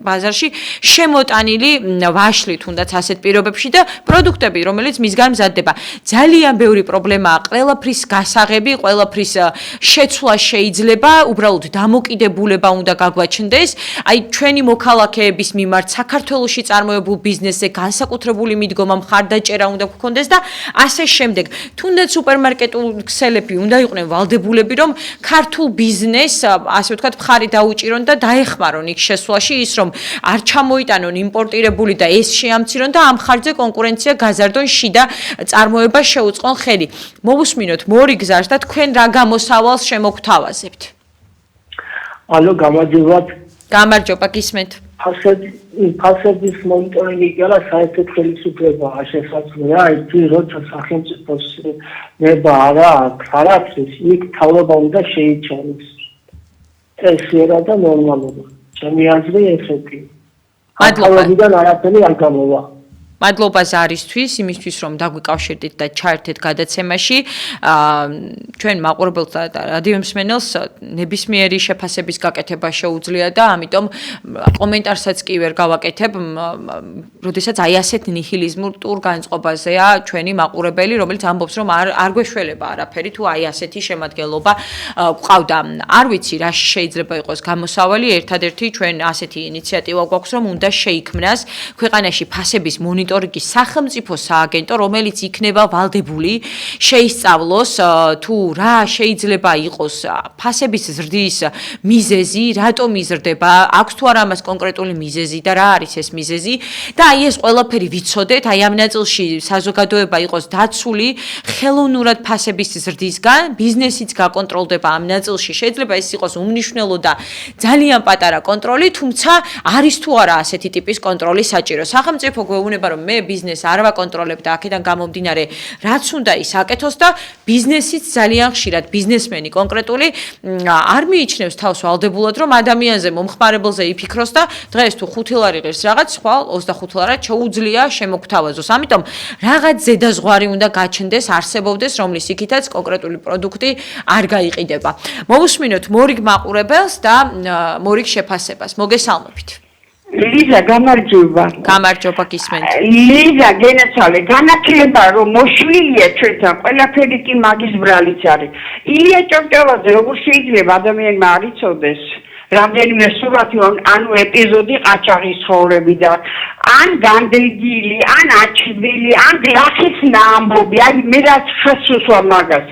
ბაზარში შემოტანილი ვაშლი თუნდაც ასეთ პირობებში და პროდუქტები, რომელიც მისგან მზადდება. ძალიან ბევრი პრობლემაა, ყველაფრის გასაღები, ყველაფრის შეცვლა შეიძლება, უბრალოდ დამოკიდებულება უნდა გაგვაჩნდეს. აი ჩვენი მოქალაქეების მიმართ საქართველოში წარმოებულ ბიზნესზე განსაკუთრებული მიდგომა, მხარდაჭერა უნდა გქონდეს და ასე შემდეგ. თუნდაც სუპერმარკეტულ ქსელები უნდა იყვნენ ვალდებულები, რომ ქართულ ბიზნესს, ასე ვთქვათ, მხარი დაუჭირონ და დაეხმარონ იქ შესვლაში ის, რომ არ ჩამოიტანონ იმპორტირებული და ეს შეამცირონ და ამ ხარჯზე კონკურენცია გაზარდონ, შიდა წარმოება შეუწყონ ხელი. მოვუსმინოთ მორიგ ზარს და თქვენ რა გამოსავალს შემოგთავაზებთ? ალო, გამარჯობათ. გამარჯობა, გისმენთ. ფასების მონიტორინგი კი არა, საერთოდ ხელისუფლებაა შესაძლებელი. აი, როცა სახელმწიფოს ნება არა აქვს, იქ თავობა უნდა შეიჩეროს. ეს ერა და ნორმალურია. ჩემი აზრი ესეთი. მადლობა. არაფერი არ გამოვა. მადლობა ზარისთვის, იმისთვის რომ დაგვიკავშირდით და ჩაერთეთ გადაცემაში. ჩვენ მაყურებელთა და რადიო მსმენელს ნებისმიერი შეფასების გაკეთება შეუძლია და ამიტომ კომენტარსაც კი ვერ გავაკეთებ, როდესაც აი ასეთ ნიჰილიზმურ განწყობაზეა ჩვენი მაყურებელი, რომელიც ამბობს, რომ არ გვეშველება არაფერი, თუ აი ასეთი შემადგენლობა გვყავდა. არ ვიცი, რა შეიძლება იყოს გამოსავალი, ერთადერთი ჩვენ ასეთი ინიციატივა გვაქვს, რომ უნდა შეიქმნას ქვეყანაში ფასების მონიტორინგი მონიტორინგის სახელმწიფო სააგენტო, რომელიც იქნება ვალდებული შეისწავლოს თუ რა შეიძლება იყოს ფასების ზრდის მიზეზი, რატომ იზრდება, აქვს თუ არა ამას კონკრეტული მიზეზი და რა არის ეს მიზეზი და აი ეს ყველაფერი ვიცოდეთ, აი ამ ნაწილში საზოგადოება იყოს დაცული ხელოვნურად ფასების ზრდისგან, ბიზნესიც გაკონტროლდება ამ ნაწილში. შეიძლება ეს იყოს უმნიშვნელო და ძალიან პატარა კონტროლი, თუმცა არის თუ არა ასეთი ტიპის კონტროლი საჭირო. სახელმწიფო გვეუბნება, რომ მე ბიზნესს არ ვაკონტროლებ და აქედან გამომდინარე, რაც უნდა ის აკეთოს და ბიზნესიც ძალიან ხშირად ბიზნესმენი კონკრეტული არ მიიჩნევს თავს ვალდებულად, რომ ადამიანზე მომხმარებელზე იფიქროს და დღეს თუ 5 ლარი ღირს რაღაც, ხვალ 25 ლარად შეუძლია შემოგთავაზოს. ამიტომ რაღაც ზედაზღვარი უნდა გაჩნდეს, არსებობდეს, რომლის იქითაც კონკრეტული პროდუქტი არ გაიყიდება. მოვუსმინოთ მორიგ მაყურებელს და მორიგ შეფასებას. მოგესალმებით. ლიზა, გამარჯობა. გამარჯობა, გისმენთ. ლიზა, გენაცვალე, განათლება რომ მოშლილია ჩვენთან, ყველაფერი კი მაგის ბრალიც არის. ილია ჭავჭავაძე, როგორ შეიძლება ადამიანმა არ იცოდეს რამდენიმე სურათი, ანუ ეპიზოდი ყაჩაღის ცხოვრებიდან, ან განდრიგილი, ან აჩვილი, ან გლახის ნაამბობი, აი მე რაც ხასუს ვარ მაგას.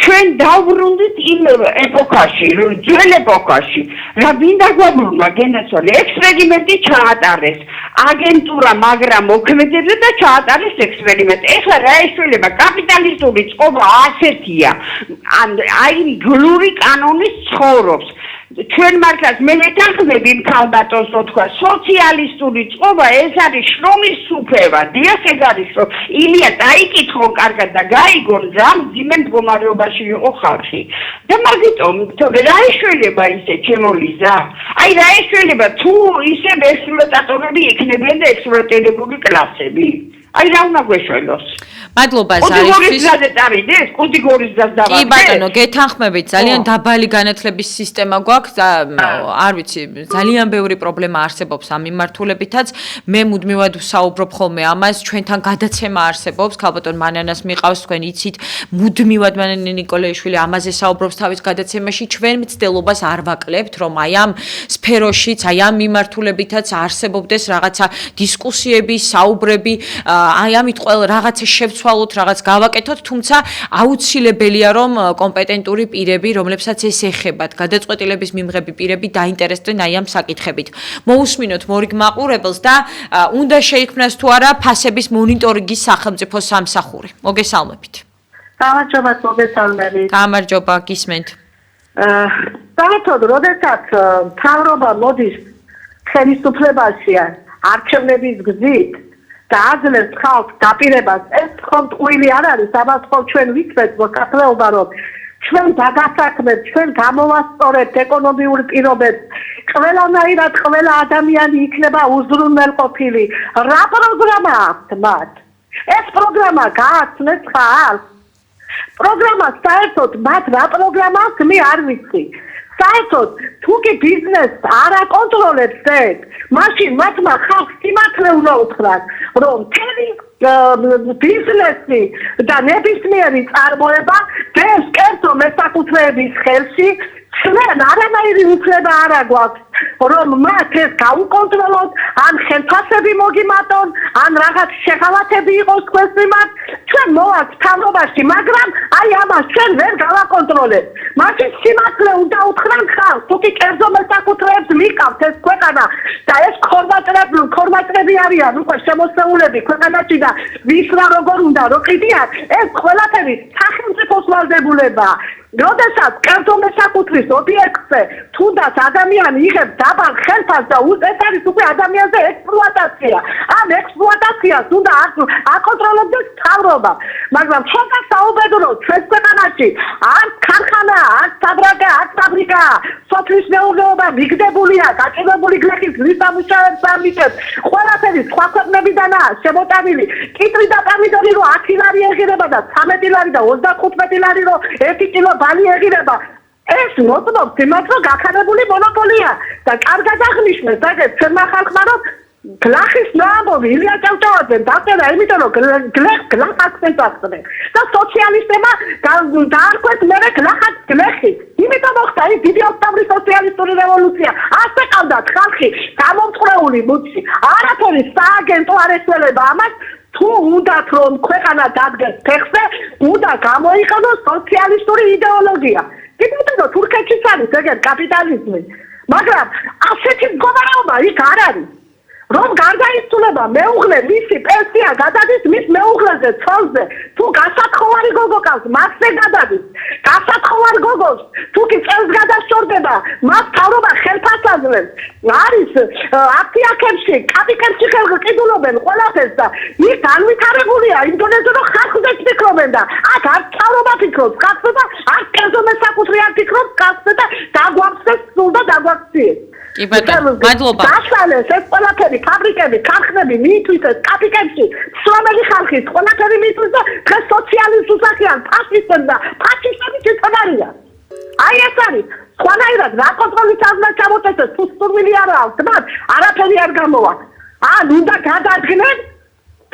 ჩვენ დავბრუნდით იმ ეპოქაში, ძველ ეპოქაში, რა მინდა გვაბრუნა გენაცვალე, ექსპერიმენტი ჩაატარეს, აგენტურა მაგრამ მოქმედებს და ჩაატარეს ექსპერიმენტი. ეხლა რა ეშველება, კაპიტალისტური წყობა ასეთია, აი გლური კანონის ცხოვრობს. ჩვენ მართლაც მე ვეთანხმები ქალბატონს რო თქვა, სოციალისტური წყობა ეს არის შრომის სუფევა. დიახ, ეს არის რომ ილია დაიკითხო კარგად და გაიგონ რა მძიმე მდგომარეობაში იყო ხალხი. და მაგიტომ რა ეშველება ისე ჩემო ლიზა? აი რა ეშველება თუ ისე ექსპლუატატორები იქნებიან და ექსპლუატირებული კლასები? აი რა უნდა გვეშველოს? მადლობა ზარისთვის. კუდიგორის დასდაბა. კი ბატონო, გეთანხმებით, ძალიან დაბალი განათლების სისტემა გვაქვს და არ ვიცი, ძალიან ბევრი პრობლემა არსებობს ამ მიმართულებითაც. მე მუდმივად ვსაუბრობ ხოლმე ამას, ჩვენთან გადაცემა არსებობს, ქალბატონ მანანას მიყავს, თქვენ იცით, მუდმივად მანანა ნიკოლაიშვილი ამაზე საუბრობს თავის გადაცემაში. ჩვენ მცდელობას არ ვაკლებთ, რომ აი ამ სფეროშიც, აი ამ მიმართულებითაც არსებობდეს რაღაცა დისკუსიები, საუბრები, აი ამით ყველა რაღაცა შევცვალოთ, რაღაც გავაკეთოთ, თუმცა აუცილებელია რომ კომპეტენტური პირები, რომლებსაც ეს ეხებათ, გადაწყვეტილების მიღები პირები დაინტერესდნენ აი ამ საკითხებით. მოусმინოთ მორიგ მაყურებელს და უნდა შეიქმნას თუ არა ფასების მონიტორინგის სახელმწიფო სამსახური. მოგესალმებით. გამარჯობა, მოგესალმებით. გამარჯობა, გისმენთ. საერთოდ, როდესაც მთავრობა მოდის ხელისუფლებაში არჩევნების გზით და აძლევს ხალხს დაპირებას, ეს ხომ ტყუილი არ არის, ამას ხომ ჩვენ ვიცით მოსახლეობა, რომ ჩვენ დაგასაქმებთ, ჩვენ გამოვასწორებთ ეკონომიურ პირობებს, ყველანაირად ყველა ადამიანი იქნება უზრუნველყოფილი. რა პროგრამა აქვს მათ? ეს პროგრამა გააცნეს ხალხს. პროგრამა საერთოდ მათ რა პროგრამა აქვს, მე არ ვიცი. საერთოდ თუ კი ბიზნესს არ აკონტროლებს ეს, მაშინ მათმა ხალხს სიმართლე უნდა უთხრათ, რომ მთელი ბიზნესი და ნებისმიერი წარმოება დღეს კერძო მესაკუთრეების ხელში, ჩვენ არანაირი უფლება არ აგვაქვს, რომ მათ ეს გაუკონტროლოთ, ან ხელფასები მოგიმატონ, ან რაღაც შეღავათები იყოს თქვენს მიმართ, ჩვენ მოვართ მთავრობაში, მაგრამ აი ამას ჩვენ ვერ გავაკონტროლებთ. მაშინ სიმართლე უნდა უთხრან ხალხს, თუ კი კერძო მესაკუთრეებს მიყავთ ეს ქვეყანა და ეს ქორვატები არიან უკვე შემოსეულები ქვეყანაში და ვის რა როგორ უნდა რო ყიდიან, ეს ყველაფერი სახელმწიფოს ვალდებულებაა. როდესაც კერძო მესაკუთრის ობიექტზე თუნდაც ადამიანი იღებს დაბალ ხელფასს და ეს არის უკვე ადამიანზე ექსპლუატაცია. ამ ექსპლუატაციას უნდა აკონტროლებდეს მთავრობა. მაგრამ ხოთა საუბედუროთ ჩვენს ქვეყანაში არც ქარხანა, არც ფაბრიკა, სოფლის მეურნეობა მიგდებულია, გაჭირვებული გლეხის მისამუშავებს ამიტებს. ყველაფერი სხვა ქვეყნებიდანაა შემოტანილი. კიტრი და პომიდორი რო 10 ლარი ეღირება და 13 ლარი და 35 ლარი რო 1 კილო ბალი ეღირება. ეს მოწმობს იმას, რომ გახარებული მონოპოლია და კარგად აღნიშნეს დაგეთ ჩვენმა ხალხმა, რომ გლახის ნაამბობი ილია ჭავჭავაძემ დაწერა, იმიტომ რომ გლახაკს აწყვეტენ და სოციალისტებმა დაარქვეს მერე გლახაკს გლეხი. იმიტომ მოხდა ის დიდი ოქტომბრის სოციალისტური რევოლუცია. ასე ყავდათ ხალხი გამომწყვრე ათეული მუცი არაფერი სააგენტო არ ესწრება ამას თუ უნდათ რომ ქვეყანა დადგეს ფეხზე უნდა გამოიყენოს სოციალისტური იდეოლოგია კი ბატონო თურქეთშიც არის ეგეთ კაპიტალიზმი მაგრამ ასეთი მდგომარეობა იქ არ არის რომ გარდაიცვალება მეუღლე მისი პენსია გადადის მის მეუღლეზე ცოლზე თუ გასათხოვარი გოგო ყავს მასზე გადადის გასათხოვარ გოგოს თუ კი წელს გადასწორდება მას თავრობა ხელფას აძლევს არის აფთიაქებში კაპიკებში ხელყიდულობენ ყველაფერს და ის განვითარებულია იმდენად რომ ხალხზე ფიქრობენ და აქ არ თავრობა ფიქრობს ხალხზე და არ კერძო მესაკუთრე არ ფიქრობს ხალხზე და დაგვაქვს სულ და დაგვაქციეს კი ბატონო, მადლობა. დასალეს ეს ყველაფერი ფაბრიკები, ქარხნები მიითვისეს კაპიკებში, სლომელი ხალხის ყველაფერი მიითვისეს და დღეს სოციალისტებს ახიან ფაშისტებს და ფაშისტები თვითონ არიან. აი ეს არის. სხვანაირად რა კონტროლის აზნა ჩამოწესეს, თუ სტურმილი არა აქვს, მაგრამ არაფერი არ გამოვა. ან უნდა გადადგნენ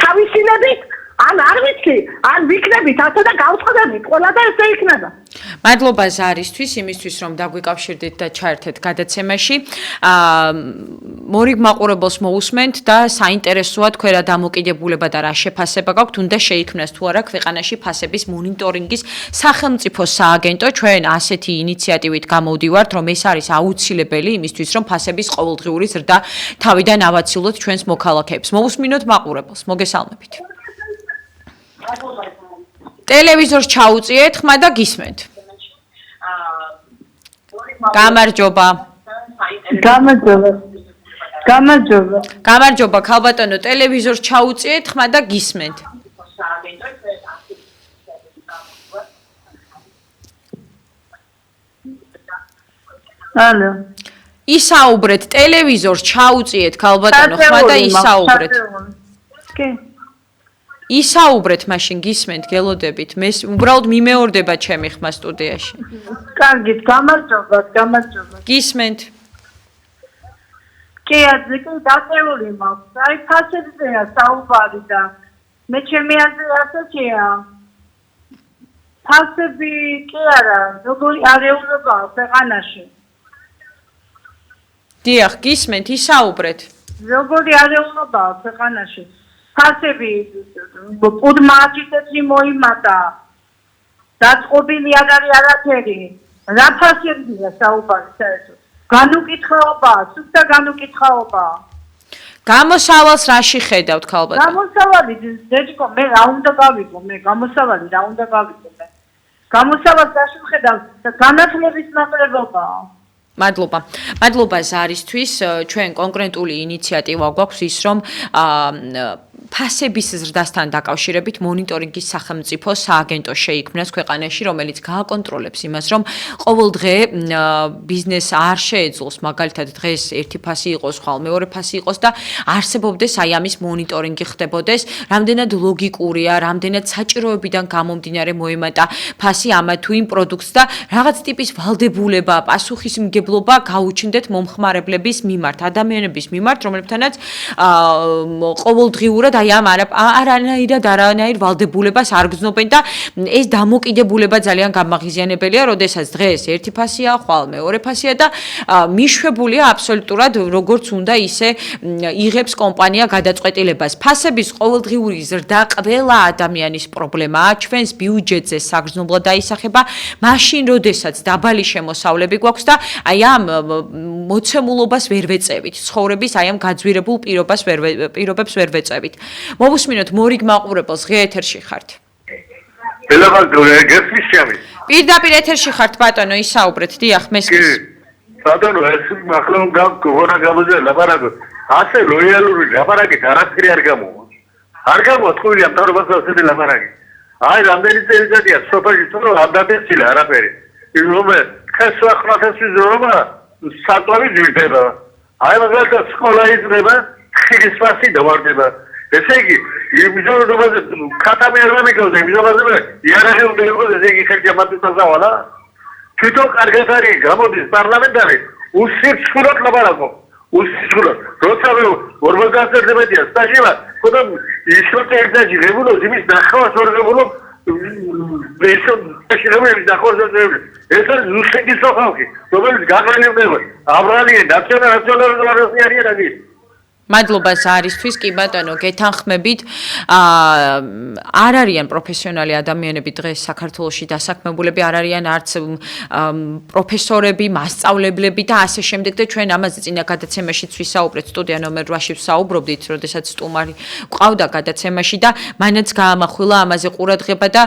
თავისინებით, ან არ ვიცი, ან ვიქნებით ასე და გავწყდებით, ყველა და ესე იქნება. მადლობა ზარისთვის, იმისთვის რომ დაგვიკავშირდით და ჩაერთეთ გადაცემაში. მორიგ მაყურებელს მოусმენთ და საინტერესოა თქვენ რა დამოკიდებულება და რა შეფასება გაქვთ, უნდა შეიქმნას თუ არა ქვეყანაში ფასების მონიტორინგის სახელმწიფო სააგენტო. ჩვენ ასეთი ინიციატივით გამოვდივართ, რომ ეს არის აუცილებელი იმისთვის, რომ ფასების ყოველდღიური ზრდა თავიდან ავაცილოთ ჩვენს მოქალაქეებს. მოусმინოთ მაყურებელს, მოგესალმებით. ტელევიზორს ჩაუწიეთ ხმა და გისმენთ. გამარჯობა. გამარჯობა, ქალბატონო, ტელევიზორს ჩაუწიეთ ხმა და გისმენთ. ალო. ისაუბრეთ, ტელევიზორს ჩაუწიეთ ქალბატონო ხმა და ისაუბრეთ. კი. ისაუბრეთ მაშინ გისმენთ გელოდებით მე უბრალოდ მიმეორდება ჩემი ხმა სტუდიაში კარგით გამარჯობა გისმენთ კი აზრი კი დაწეული მაქვს აი ფასებზეა საუბარი და მე ჩემი აზრი ასეთია ფასები კი არა როგორი არეულობაა ქვეყანაში დიახ გისმენთ ისაუბრეთ როგორი არეულობაა ქვეყანაში ფასები პუდმაჭიტებში მოიმატა დაწყობილი არ არის არაფერი რა ფასებია საუბარი საერთოდ განუკითხაობა სუფთა განუკითხაობა გამოსავალს რაში ხედავთ ქალბატონო გამოსავალი დედიკო მე რა უნდა გავიგო მე გამოსავალი რა უნდა გავიგო მე გამოსავალს რაში ხედავ განათლების ნაკლებობაა მადლობა ზარისთვის ჩვენ კონკრეტული ინიციატივა გვაქვს ის რომ ფასების ზრდასთან დაკავშირებით მონიტორინგის სახელმწიფო სააგენტო შეიქმნას ქვეყანაში, რომელიც გააკონტროლებს იმას, რომ ყოველდღე ბიზნეს არ შეეძლოს, მაგალითად დღეს ერთი ფასი იყოს, ხვალ მეორე ფასი იყოს და არსებობდეს აი ამის მონიტორინგი ხდებოდეს, რამდენად ლოგიკურია, რამდენად საჭიროებიდან გამომდინარე მოემატა ფასი ამა თუ იმ პროდუქტს და რაღაც ტიპის ვალდებულება, პასუხისმგებლობა გაუჩნდეთ მომხმარებლების მიმართ, ადამიანების მიმართ, რომლებთანაც ყოველდღიურად აი ამ არანაირ ვალდებულებას არ გრძნობენ და ეს დამოკიდებულება ძალიან გამაღიზიანებელია, როდესაც დღეს ერთი ფასია, ხვალ მეორე ფასია და მიშვებულია აბსოლუტურად როგორც უნდა ისე იღებს კომპანია გადაწყვეტილებას. ფასების ყოველდღიური ზრდა ყველა ადამიანის პრობლემაა, ჩვენს ბიუჯეტზე საგრძნობლად დაისახება, მაშინ როდესაც დაბალი შემოსავლები გვაქვს და აი ამ მოცემულობას ვერ ვეწევით, ცხოვრების აი ამ გაძვირებულ პირობებს ვერ ვეწევით. მოვუსმინოთ მორიგ მაყურებელს, ღია ეთერში ხართ. პირდაპირ ეთერში ხართ ბატონო, ისაუბრეთ, დიახ, მესმის. ბატონო, ეს ახლა გოგონა გამოძე ლაპარაკო. ასე ლოიალური ლაპარაკი არაფერი არ გამოვა. არ გამოვა თქვენია მთავრობას ასეთი ლაპარაკი. აი რამდენი წელიწადია სოფაში თუ არ დადეცილა არაფერი. რომ ხეს ახლა რომ საკვები ძირდება. აი მაგალითად სკოლა იზრდება, ხილის ფასი დავარდება. ესე იგი, იმჟონობაზე ქათამი არ გამიგავდა, იმჟონობაზე იარაღი უნდა იყოს, ესე იგი ხერხი ამატვისაზავალა. თვითონ კარგად არის გამოდის პარლამენტარი, უსიცხურად ლაპარაკობს. უსიცხურად. როცა 50-ია სტაჟილა, ხოდა ისოთე ერთაჯი ღებულობს, იმის ნახევარს ვერ ღებულობს, ეს არის რუსეთის ხალხი, რომელიც გაყენებდება. აბრალია ნაციონალიზმის არიან. მადლობა ზარისთვის, კი ბატონო, გეთანხმებით. არ არიან პროფესიონალი ადამიანები დღეს საქართველოში დასაქმებულები, არ არიან არც პროფესორები, მასწავლებლები და ასე შემდეგ და ჩვენ ამაზე წინა გადაცემაშიც ვისაუბრეთ, სტუდია ნომერ 8-ში ვსაუბრობდით, როდესაც სტუმარი ყავდა გადაცემაში და მანაც გაამახვილა ამაზე ყურადღება და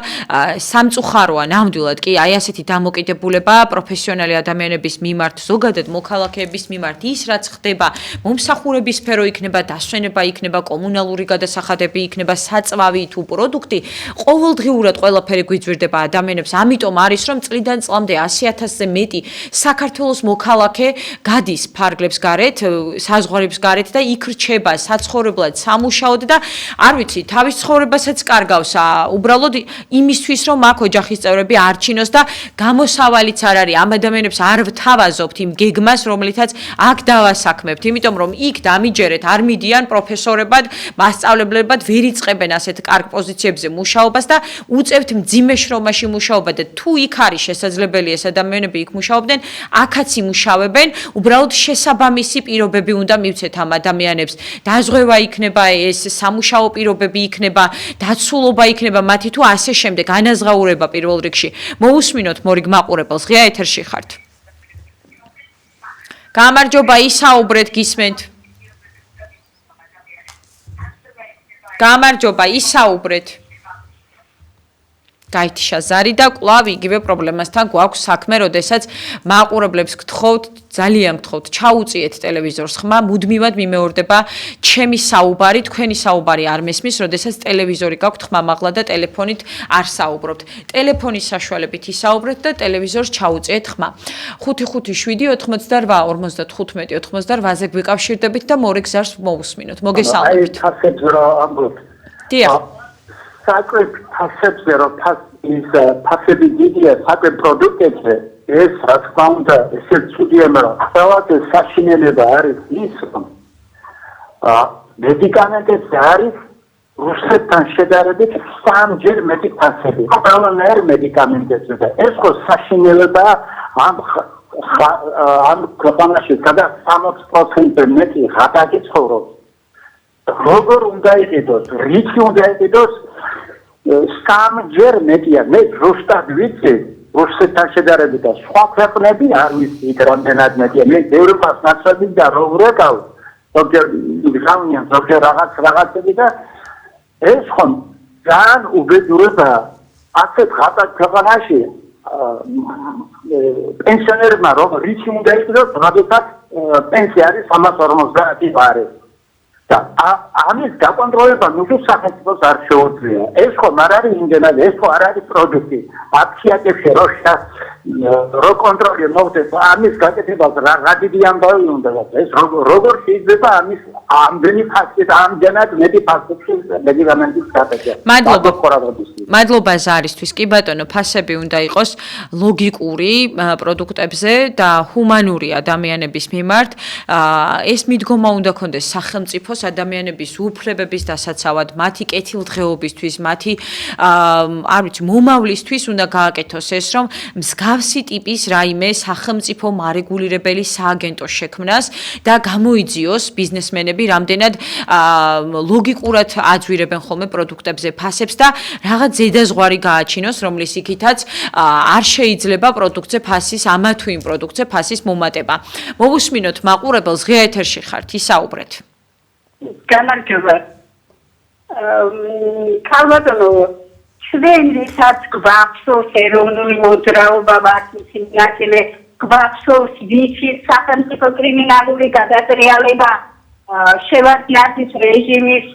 სამწუხაროა ნამდვილად კი აი ასეთი დამოკიდებულება პროფესიონალი ადამიანების მიმართ, ზოგადად მოქალაქეების მიმართ ის რაც ხდება მომსახურების სფერო იქნება დასვენება, იქნება კომუნალური გადასახადები, იქნება საწვავი თუ პროდუქტი, ყოველდღიურად ყველაფერი გვიძვირდება ადამიანებს. ამიტომ არის რომ წლიდან წლამდე 100,000-ზე მეტი საქართველოს მოქალაქე გადის ფარგლებს გარეთ, საზღვარების გარეთ და იქ რჩება საცხოვრებლად, სამუშაოდ და არ ვიცი, თავის ცხოვრებასაც კარგავს, უბრალოდ იმისთვის რომ აქ ოჯახის წევრები არჩინოს და გამოსავალიც არ არის. ამ ადამიანებს არ ვთავაზობთ იმ გეგმას, რომლითაც აქ დავასაქმებთ, იმიტომ რომ იქ დამიჯერეთ არ მიდიან პროფესორებად, მასწავლებლებად, ვერ იწყებენ ასეთ კარგ პოზიციებზე მუშაობას და უწევთ მძიმე შრომაში მუშაობა და თუ იქ არის შესაძლებელი ეს ადამიანები იქ მუშაობდნენ, აქაც იმუშავებენ, უბრალოდ შესაბამისი პირობები უნდა მივცეთ ამ ადამიანებს. დაზღვევა იქნება ეს, სამუშაო პირობები იქნება, დაცულობა იქნება მათი თუ ასე შემდეგ, ანაზღაურება პირველ რიგში. მოусმინოთ მორიგ მაყურებელს, ღია ეთერში ხართ. გამარჯობა, ისაუბრეთ, გისმენთ. გამარჯობა, ისაუბრეთ. გაითიშა ზარი და კვლავ იგივე პრობლემასთან გვაქვს საქმე, როდესაც მაყურებლებს გთხოვთ, ძალიან გთხოვთ, ჩაუწიეთ ტელევიზორს ხმა, მუდმივად მიმეორდება ჩემი საუბარი, თქვენი საუბარი არ მესმის, როდესაც ტელევიზორი გაქვთ ხმამაღლა და ტელეფონით არ საუბრობთ. ტელეფონის საშუალებით ისაუბრეთ და ტელევიზორს ჩაუწიეთ ხმა. 558 55 88-ზე გვიკავშირდებით და მორიგ ზარს მოусმინოთ. მოგესალმებით. დიახ. საკვე ფასებზე რომ ფასები დიდია საკვე პროდუქტებზე ეს რა თქმა უნდა ესე ცუდია, მაგრამ ყველაზე საშინელება არის ის რომ მედიკამენტებზე არის რუსეთთან შედარებით 3-ჯერ მეტი ფასები ყველანაირ მედიკამენტებზე და ეს ხო საშინელება ამ ქვეყანაში სადაც 60% მეტი ღატაკი ცხოვრობს. როგორ უნდა იყიდოს, რითი უნდა იყიდოს 3-ჯერ მეტია. მე ზუსტად ვიცი, რუსეთთან შედარებით და სხვა ქვეყნები არ ვიცი იქ რამდენად მეტია. მე ევროპას ნაცვლად და როგორ ეკავ, ზოგჯერ გზავნიან, ზოგჯერ რაღაცები და ეს ხომ ძალიან უბედურება ასეთ ღატაკ ქვეყანაში პენსიონერმა რომ რითი უნდა იყიდოს, როდესაც პენსია არის 350 ლარი. ამის დაკონტროლება ნუ სახელმწიფოს არ შეუძლია. ეს ხო არ არის იმდენად, ეს ხო არ არის პროდუქტი. აფიატებში რო კონტროლი მოხდეს, ამის გაკეთებას რა დიდი ამბავი უნდა გქონდეს. ეს როგორ შეიძლება ამის ამდენი ფაქტი და ამდენად მეტი ფაქტი მედიკამენტის გაკეთება. მადლობა ზარისთვის. კი ბატონო, ფასები უნდა იყოს ლოგიკური პროდუქტებზე და ჰუმანური ადამიანების მიმართ. ეს მიდგომა უნდა გქონდეს სახელმწიფოს ადამიანების უფლებების დასაცავად, მათი კეთილდღეობისთვის, მათი არ ვიცი, მომავლისთვის უნდა გააკეთოს ეს, რომ მსგავსი ტიპის რაიმე სახელმწიფო მარეგულირებელი სააგენტო შექმნას და გამოიძიოს ბიზნესმენები რამდენად ლოგიკურად აძვირებენ ხოლმე პროდუქტებზე ფასებს და რაღაც ზედაზღვარი გააჩინოს, რომლის იქითაც არ შეიძლება პროდუქტზე ფასის, ამა თუ იმ პროდუქტზე ფასის მომატება. მოусმინოთ მაყურებელს, ღია ეთერში ხართ, ისაუბრეთ. გამარჯობა. ქალბატონო, ჩვენისაც გვახსოვს ეროვნული მოძრაობა ვარცხნილ გვახსოვს ვიცით სახელმწიფო კრიმინალური გადატრიალება შევარდნაძის რეჟიმის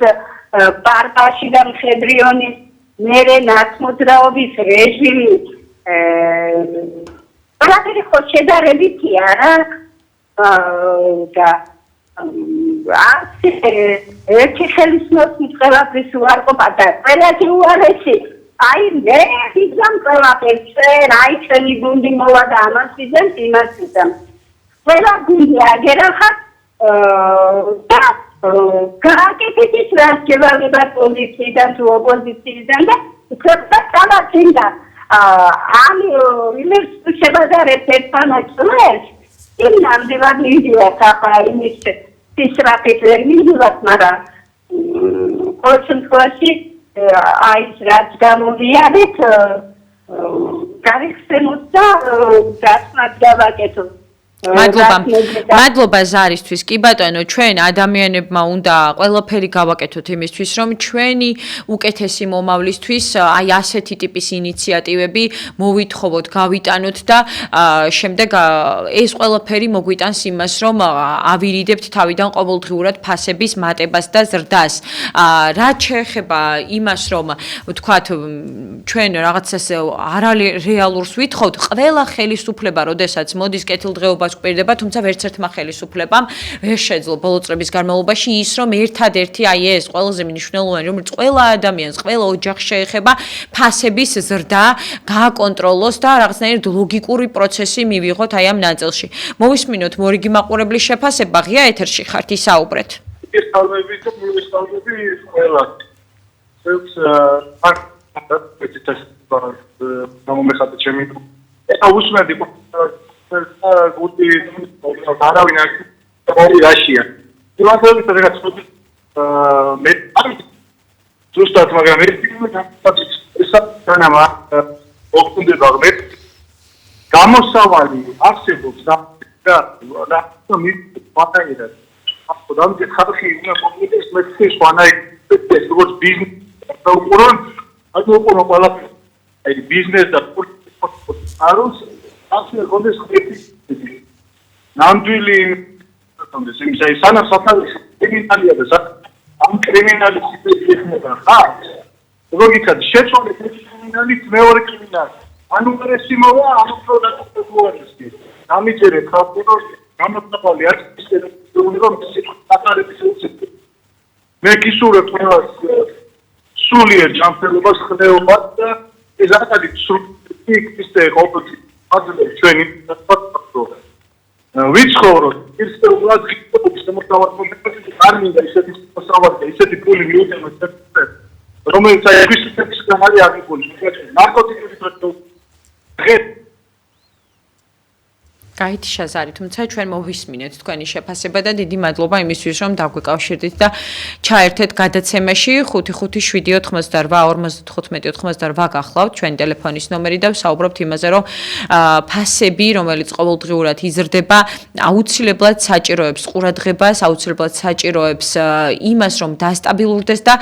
პარტაში და მხედრიონის მერე ნაცმოძრაობის რეჟიმი ყველაფერი ხო შედარებითი არა და ერთი ხელისმოსნით ყველაფრის უარყოფა და ყველაზე უარესი აი მე ვიზამ ყველაფერს აი ჩვენი გუნდი მოვა და ამას ვიზამ იმას ვიზამ ყველა გუნდი აგერახათ და გააკეთეთ ის რაც გევალება პოზიციიდან თუ ოპოზიციიდან და თქვა თამაშინდა ამ იმის შევადარეთ ერთმანეთს იმ ნამდვილად მიდიათ ახლა იმის ისრაფით ვერ მივიღოთ, მაგრამ ყოველ შემთხვევაში აი რაც გამოვიარეთ გარიხსენოთ და დასმად გავაკეთოთ. მადლობა ზარისთვის. კი ბატონო, ჩვენ ადამიანებმა უნდა ყველაფერი გავაკეთოთ იმისთვის, რომ ჩვენი უკეთესი მომავლისთვის აი ასეთი ტიპის ინიციატივები მოვითხოვოთ, გავიტანოთ და შემდეგ ეს ყველაფერი მოგვიტანს იმას, რომ ავირიდებთ თავიდან ყოველდღიურად ფასების მატებას და ზრდას. რაც შეეხება იმას, რომ ვთქვათ, ჩვენ რაღაცას არარეალურს ვითხოვთ, ყველა ხელისუფლება, როდესაც მოდის კეთილდღეობას გვპირდება, თუმცა ვერც ერთმა ხელისუფლებამ ვერ შეძლო ბოლო წლების განმავლობაში ის, რომ ერთადერთი აი ეს ყველაზე მნიშვნელოვანი, რომელიც ყველა ადამიანს, ყველა ოჯახს შეეხება, ფასების ზრდა გააკონტროლოს და რაღაცნაირად ლოგიკური პროცესი მივიღოთ აი ამ ნაწილში. მოვისმინოთ მორიგი მაყურებლის შეფასება, ღია ეთერში ხართ, ისაუბრეთ. ისწავლები და ისწავლები ყველა. ეს გამომეხატე ჩემი. ეხა უსმენდი გუთი არავინ არ რაშია. იმასებით რაღაც მე ზუსტად მაგრამ ეს თანამა ოქტომბერში მე გამოსავალი არსებობს და მის პატაიერად ახლა მე ხალხი უნდა მომიდეს მე სხვანაი ეს როგორც ბიზნესი და უყურონ აუყურო ყველაფერი აი ბიზნეს და აროს ასე კონდეს ხეთი ნამდვილი კონდეს იმისა სანამ საფრანგეთის კრიმინალია და ამ კრიმინალის სიტუაცია ხა ლოგიკად შეწყვეტ კრიმინალის მეორე კრიმინალი ანუ ეს მოვა ამ პროდუქტუალისტი ამიჯერე ხალხო გამოწვეული არ შეიძლება სიტუაცია მე გისურვებ ყველას სულიერ ჯანმრთელობას ხდეობას და ეს ახალი სრული ისე ყოველთვის აძლევს ჩვენი ფაქტორს. ვიცხოვროთ ისწავლოთ გიტობის შემოთავაზებაში არ მინდა ისეთი მოსავალი ისეთი პული მიუტანოთ რომელიც აი ქრისტიანის გამარი აღებული ნარკოტიკების დღეს გაითი შაზარი, თუმცა ჩვენ მოვისმინეთ თქვენი შეფასება და დიდი მადლობა იმისთვის, რომ დაგვეკავშირდით და ჩაერთეთ გადაცემაში 5578 გახლავთ ჩვენი ტელეფონის ნომერი და ვსაუბრობთ იმაზე, რომ ფასები, რომელიც ყოველდღიურად იზრდება, აუცილებლად საჭიროებს ყურადღებას, აუცილებლად საჭიროებს იმას, რომ დასტაბილურდეს და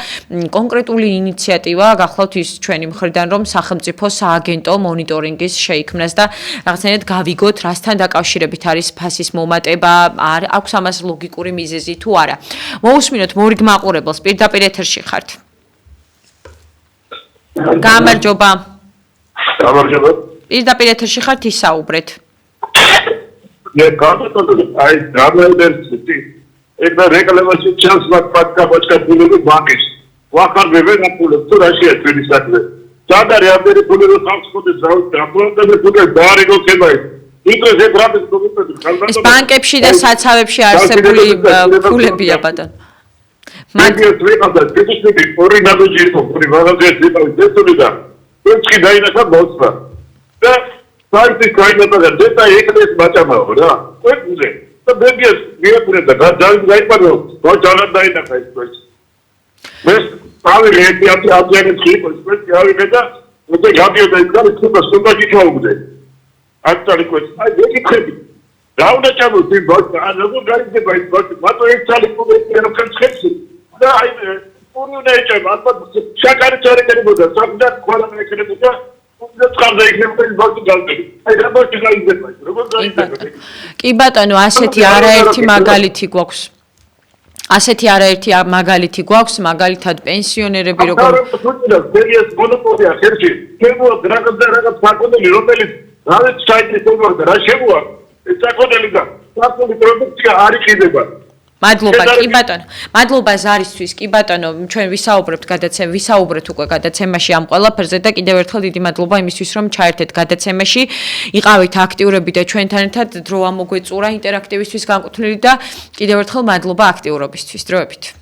კონკრეტული ინიციატივა გახლავთ ის ჩვენი მხრიდან, რომ სახელმწიფო სააგენტო მონიტორინგის შეიქმნას და რაღაცნაირად გავიგოთ, რასთან დაკავშირებით არის ფასის მომატება, არ აქვს ამას ლოგიკური მიზეზი თუ არა. მოусმინოთ მორიგ მაყურებელს, პირდაპირ ეთერში ხართ. გამარჯობა. გამარჯობა. პირდაპირ ეთერში ხართ, ისაუბრეთ. მე გამარჯობა, აი გამარჯობა. ეგ და რეკლამაში ჩანს მაგ პატკაპოჩკაბულები ბანკის. ვახარ ვებენაპულებ თუ რაშია ჩვენი საქმე. სადარი ამდენი ფული რო სამწუხაროდ დაბრუნდა ფული დაარიგო ქებაი. ეს ბანკებში და საცავებში არსებული ფულებია ბატონო. მაგის ვიყავდა ტიპისტიკი ორი ნაბიჯი იყო, ორი მაგაზია ტიპისტიკი და ეცი დაინახა მოსვა. და საერთოდ გაიგებდა და ეკნეს მაჭამაო რა. ყველზე. და ბებიას მიეყურებდა და დაიწყო, რა ჯანა დაინახა ის პროექტი. მე თავი რეაქცია აბიანებს იყო, ეს ავიღე და უკვე გადიოდა ის გარი სუნდაში ჩაუგდე. აქტალიკოს აი ვეკითხები რა უნდა ჩამოვიდე ბოქს ან როგორ გარიგდება ის ბოქს მათო ეს წალი პრობლემა რო ხერხებს და აი პური უნდა ეჭება ალბათ შაკარი ჩარეკებოდა საფდარ ყველა ეკრებოდა უნდა წყარდა იქნება ის ბოქს გალდები აი რა ბოქს გაიგდება როგორ გაიგდება კი ბატონო ასეთი არაერთი მაგალითი გვაქვს ასეთი არაერთი მაგალითი გვაქვს მაგალითად პენსიონერები როგორ ეს მონოპოლია ხერხი შემოა რაღაც საკონდელი რომელიც რაც საიტი თუმცა რა შემოა ეს საკონდელი და საკონდელი პროდუქცია არ იყიდება მადლობა კი ბატონო მადლობა ზარისთვის კი ბატონო ჩვენ ვისაუბრეთ უკვე გადაცემაში ამ ყველაფერზე და კიდევ ერთხელ დიდი მადლობა იმისთვის რომ ჩაერთეთ გადაცემაში იყავით აქტიურები და ჩვენთან ერთად დრო ამოგვეწურა ინტერაქტივისთვის განკუთვნილი და კიდევ ერთხელ მადლობა აქტიურობისთვის დროებით